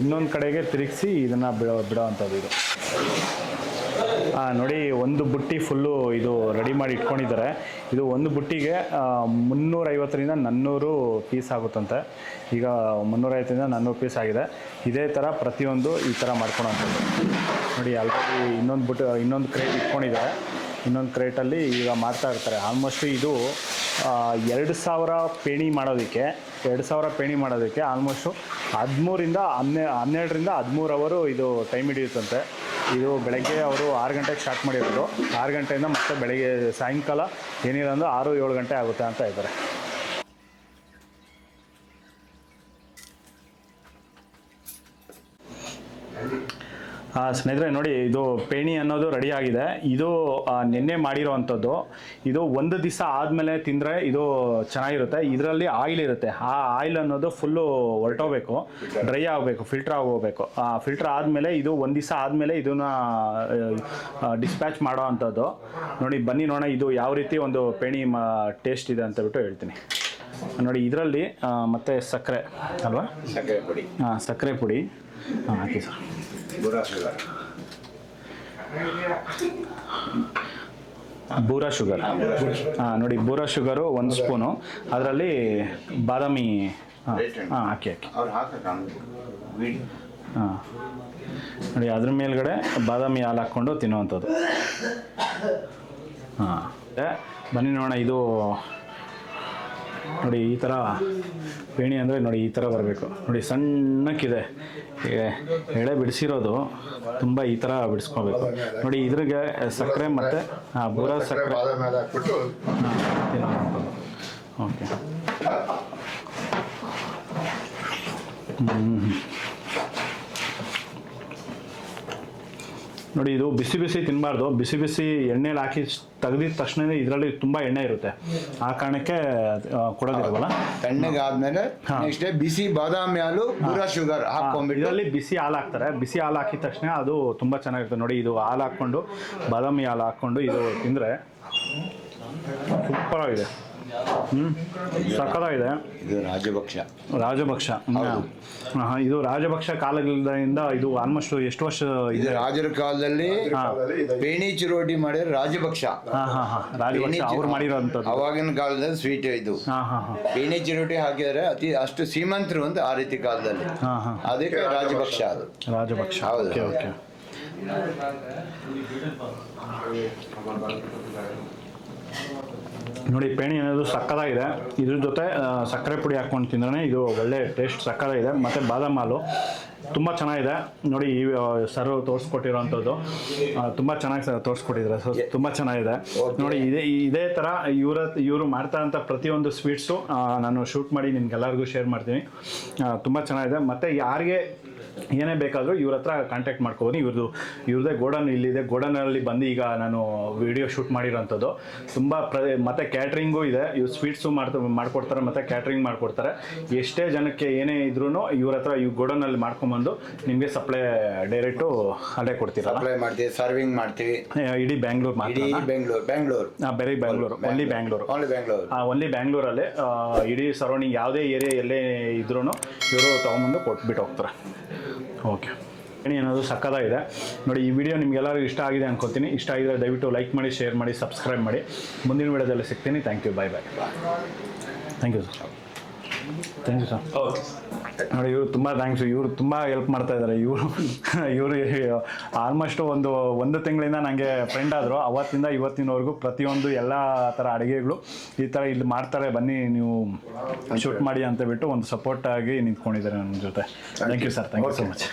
ಇನ್ನೊಂದು ಕಡೆಗೆ ತಿರುಗಿಸಿ ಇದನ್ನು ಬಿಡೋ ಅಂಥದ್ದು ಇದು. ನೋಡಿ ಒಂದು ಬುಟ್ಟಿ ಫುಲ್ಲು ಇದು ರೆಡಿ ಮಾಡಿ ಇಟ್ಕೊಂಡಿದ್ದಾರೆ. ಇದು ಒಂದು ಬುಟ್ಟಿಗೆ 350ರಿಂದ 400 ಪೀಸ್ ಆಗುತ್ತಂತೆ. ಈಗ 350ರಿಂದ 400 ಪೀಸ್ ಆಗಿದೆ. ಇದೇ ಥರ ಪ್ರತಿಯೊಂದು ಈ ಥರ ಮಾಡ್ಕೊಳೋಂಥದ್ದು. ನೋಡಿ ಆಲ್ರೆಡಿ ಇನ್ನೊಂದು ಕ್ರೇಟ್ ಇಟ್ಕೊಂಡಿದ್ದಾರೆ. ಇನ್ನೊಂದು ಕ್ರೇಟಲ್ಲಿ ಈಗ ಮಾಡ್ತಾ ಇರ್ತಾರೆ. ಆಲ್ಮೋಸ್ಟ್ ಇದು 2000 ಪೇಣಿ ಮಾಡೋದಕ್ಕೆ ಆಲ್ಮೋಸ್ಟು 12ರಿಂದ 13 ಅವರು ಇದು ಟೈಮ್ ಹಿಡಿಯುತ್ತಂತೆ. ಇದು ಬೆಳಗ್ಗೆ ಅವರು 6 ಗಂಟೆಗೆ ಸ್ಟಾರ್ಟ್ ಮಾಡಿರೋದು. 6 ಗಂಟೆಯಿಂದ ಮತ್ತೆ ಬೆಳಗ್ಗೆ ಸಾಯಂಕಾಲ ಏನಿಲ್ಲ ಅಂದರೆ 6-7 ಗಂಟೆ ಆಗುತ್ತೆ ಅಂತ ಇದ್ದಾರೆ. ಸ್ನೇಹಿತರೆ ನೋಡಿ ಇದು ಪೇಣಿ ಅನ್ನೋದು ರೆಡಿ ಆಗಿದೆ. ಇದು ನಿನ್ನೆ ಮಾಡಿರೋ ಅಂಥದ್ದು. ಇದು 1 ದಿವಸ ಆದಮೇಲೆ ತಿಂದರೆ ಇದು ಚೆನ್ನಾಗಿರುತ್ತೆ. ಇದರಲ್ಲಿ ಆಯಿಲ್ ಇರುತ್ತೆ. ಆ ಆಯಿಲ್ ಅನ್ನೋದು ಫುಲ್ಲು ಹೊರಟೋಗ್ಬೇಕು, ಡ್ರೈ ಆಗಬೇಕು, ಫಿಲ್ಟ್ರ್ ಆಗೋಗ್ಬೇಕು. ಫಿಲ್ಟ್ರ್ ಆದಮೇಲೆ ಇದು 1 ದಿವಸ ಆದಮೇಲೆ ಇದನ್ನು ಡಿಸ್ಪ್ಯಾಚ್ ಮಾಡೋ ಅಂಥದ್ದು. ನೋಡಿ ಬನ್ನಿ ನೋಡೋಣ ಇದು ಯಾವ ರೀತಿ ಒಂದು ಪೇಣಿ ಟೇಸ್ಟ್ ಇದೆ ಅಂತ ಬಿಟ್ಟು ಹೇಳ್ತೀನಿ. ನೋಡಿ ಇದರಲ್ಲಿ ಮತ್ತು ಸಕ್ಕರೆ ಅಲ್ವಾ, ಸಕ್ಕರೆ ಪುಡಿ ಹಾಕಿ ಸರ್. ಬೂರಾ ಶುಗರ್ ನೋಡಿ ಬೂರಾ ಶುಗರು 1 ಸ್ಪೂನು. ಅದರಲ್ಲಿ ಬಾದಾಮಿ ಹಾಕಿ ನೋಡಿ ಅದ್ರ ಮೇಲ್ಗಡೆ ಬಾದಾಮಿ ಹಾಲು ಹಾಕ್ಕೊಂಡು ತಿನ್ನುವಂಥದ್ದು. ಬನ್ನಿ ನೋಡೋಣ ಇದು ನೋಡಿ ಈ ಥರ ಪೇಣಿ ಅಂದರೆ ನೋಡಿ ಈ ಥರ ಬರಬೇಕು. ನೋಡಿ ಸಣ್ಣಕ್ಕಿದೆ ಎಳೆ ಬಿಡಿಸಿರೋದು, ತುಂಬ ಈ ಥರ ಬಿಡಿಸ್ಕೋಬೇಕು. ನೋಡಿ ಇದ್ರಿಗೆ ಸಕ್ಕರೆ ಮತ್ತು ಬೂರಾ ಸಕ್ಕರೆ ಓಕೆ. ನೋಡಿ ಇದು ಬಿಸಿ ಬಿಸಿ ತಿನ್ನಬಾರ್ದು. ಬಿಸಿ ಬಿಸಿ ಎಣ್ಣೆಲಿ ಹಾಕಿ ತೆಗೆದಿದ ತಕ್ಷಣ ಇದರಲ್ಲಿ ತುಂಬ ಎಣ್ಣೆ ಇರುತ್ತೆ. ಆ ಕಾರಣಕ್ಕೆ ಕೊಡೋದಿಲ್ವಲ್ಲ. ತಣ್ಣಗೆ ಆದ್ಮೇಲೆ ನೆಕ್ಸ್ಟ್ ಬಿಸಿ ಬಾದಾಮಿ ಹಾಲು, ಬೂರಾ ಶುಗರ್ ಹಾಕೊಂಡ್ಬಿಟ್ಟು ಇದರಲ್ಲಿ ಬಿಸಿ ಹಾಲು ಹಾಕ್ತಾರೆ. ಬಿಸಿ ಹಾಲು ಹಾಕಿದ ತಕ್ಷಣ ಅದು ತುಂಬ ಚೆನ್ನಾಗಿರುತ್ತೆ. ನೋಡಿ ಇದು ಹಾಲು ಹಾಕ್ಕೊಂಡು ಬಾದಾಮಿ ಹಾಲು ಹಾಕ್ಕೊಂಡು ಇದು ತಿಂದರೆ ಸೂಪರಾಗಿದೆ. ಸಕ್ಕತ್ತಾಗಿದೆ. ಇದು ರಾಜಭಕ್ಷ ಇದು ರಾಜಭಕ್ಷ ಕಾಲದಿಂದ ಇದು ಆಲ್ಮೋಸ್ಟ್ ಎಷ್ಟು ವರ್ಷ ಇದು ರಾಜರ ಕಾಲದಲ್ಲಿ ಪೇಣಿ ಚಿರೋಟಿ ಮಾಡಿದ್ರೆ ರಾಜಭಕ್ಷ. ರಾಜಭಕ್ಷ ಅವ್ರು ಮಾಡಿರೋಂಥದ್ದು. ಅವಾಗಿನ ಕಾಲದಲ್ಲಿ ಸ್ವೀಟ್ ಇದು. ಪೇಣಿ ಚಿರೋಟಿ ಹಾಕಿದ್ರೆ ಅಷ್ಟು ಶ್ರೀಮಂತರು ಅಂತ ಆ ರೀತಿ ಕಾಲದಲ್ಲಿ. ಅದಕ್ಕೆ ರಾಜಭಕ್ಷ. ಅದು ರಾಜಭಕ್ಷ. ಹೌದು. ಓಕೆ. ನೋಡಿ ಪೇಣಿ ಅನ್ನೋದು ಸಕ್ಕತ್ತಾಗಿದೆ. ಇದ್ರ ಜೊತೆ ಸಕ್ಕರೆ ಪುಡಿ ಹಾಕ್ಕೊಂಡು ತಿಂದ್ರೆ ಇದು ಒಳ್ಳೆ ಟೇಸ್ಟ್ ಸಕ್ಕತ್ತಾಗಿದೆ. ಮತ್ತು ಬಾದಾಮಿ ಹಾಲು ತುಂಬ ಚೆನ್ನಾಗಿದೆ. ನೋಡಿ ಈ ಸರ್ ತೋರಿಸ್ಕೊಟ್ಟಿರೋವಂಥದ್ದು ತುಂಬ ಚೆನ್ನಾಗಿ ತೋರಿಸ್ಕೊಟ್ಟಿದ್ದಾರೆ. ತುಂಬ ಚೆನ್ನಾಗಿದೆ. ನೋಡಿ ಇದೇ ಥರ ಇವರು ಮಾಡ್ತಾ ಇರೋಂಥ ಪ್ರತಿಯೊಂದು ಸ್ವೀಟ್ಸು ನಾನು ಶೂಟ್ ಮಾಡಿ ನಿಮ್ಗೆಲ್ಲರಿಗೂ ಶೇರ್ ಮಾಡ್ತೀನಿ. ತುಂಬ ಚೆನ್ನಾಗಿದೆ. ಮತ್ತು ಯಾರಿಗೆ ಏನೇ ಬೇಕಾದರೂ ಇವ್ರ ಹತ್ರ ಕಾಂಟ್ಯಾಕ್ಟ್ ಮಾಡ್ಕೋಬೋದು. ಇವ್ರದ್ದೇ ಗೋಡನ್ ಇಲ್ಲಿದೆ. ಗೋಡನಲ್ಲಿ ಬಂದು ಈಗ ನಾನು ವಿಡಿಯೋ ಶೂಟ್ ಮಾಡಿರೋಂಥದ್ದು. ತುಂಬ ಮತ್ತು ಕ್ಯಾಟ್ರಿಂಗು ಇದೆ. ಇವ್ರು ಸ್ವೀಟ್ಸು ಮಾಡ್ಕೊಡ್ತಾರೆ ಮತ್ತು ಕ್ಯಾಟ್ರಿಂಗ್ ಮಾಡ್ಕೊಡ್ತಾರೆ. ಎಷ್ಟೇ ಜನಕ್ಕೆ ಏನೇ ಇದ್ರೂ ಇವ್ರ ಹತ್ರ ಇವ್ ಗೋಡನಲ್ಲಿ ಮಾಡ್ಕೊಂಬಂದು ನಿಮಗೆ ಸಪ್ಲೈ ಡೈರೆಕ್ಟು ಅಲ್ಲೇ ಕೊಡ್ತೀರಲ್ಲ? ಸಪ್ಲೈ ಮಾಡ್ತೀವಿ, ಸರ್ವಿಂಗ್ ಮಾಡ್ತೀವಿ. ಇಡೀ ಬ್ಯಾಂಗ್ಳೂರು ಇಡೀ ಬೆಂಗಳೂರು ಬರೀ ಬ್ಯಾಂಗ್ಳೂರು, ಓನ್ಲಿ ಬ್ಯಾಂಗ್ಳೂರು, ಓನ್ಲಿ ಬ್ಯಾಂಗ್ಳೂರಲ್ಲಿ ಇಡೀ ಸರೌಂಡಿಂಗ್ ಯಾವುದೇ ಏರಿಯಾ ಎಲ್ಲೇ ಇದ್ರೂ ಇವರು ತೊಗೊಂಬಂದು ಕೊಟ್ಬಿಟ್ಟು ಹೋಗ್ತಾರೆ. ಓಕೆ, ಏನಾದರೂ ಸಕ್ಕತ್ತಾಗಿದೆ ನೋಡಿ. ಈ ವಿಡಿಯೋ ನಿಮಗೆಲ್ಲರಿಗೂ ಇಷ್ಟ ಆಗಿದೆ ಅನ್ಕೋತೀನಿ. ಇಷ್ಟ ಆಗಿದ್ರೆ ದಯವಿಟ್ಟು ಲೈಕ್ ಮಾಡಿ, ಶೇರ್ ಮಾಡಿ, ಸಬ್ಸ್ಕ್ರೈಬ್ ಮಾಡಿ. ಮುಂದಿನ ವಿಡಿಯೋದಲ್ಲಿ ಸಿಗ್ತೀನಿ. Thank you, bye bye. Thank you sir. Thank you sir. Okay ನೋಡಿ, ಇವರು ತುಂಬ ಥ್ಯಾಂಕ್ಸು. ಇವರು ತುಂಬ ಹೆಲ್ಪ್ ಮಾಡ್ತಾ ಇದ್ದಾರೆ. ಇವರು ಆಲ್ಮೋಸ್ಟ್ ಒಂದು ತಿಂಗಳಿಂದ ನನಗೆ ಫ್ರೆಂಡ್ ಆದರು. ಅವತ್ತಿಂದ ಇವತ್ತಿನವರೆಗೂ ಪ್ರತಿಯೊಂದು ಎಲ್ಲ ಥರ ಅಡುಗೆಗಳು ಈ ಥರ ಇಲ್ಲಿ ಮಾಡ್ತಾರೆ, ಬನ್ನಿ ನೀವು ಶೂಟ್ ಮಾಡಿ ಅಂತ ಬಿಟ್ಟು ಒಂದು ಸಪೋರ್ಟಾಗಿ ನಿಂತ್ಕೊಂಡಿದ್ದಾರೆ ನನ್ನ ಜೊತೆ. Thank you sir. Thank you so much.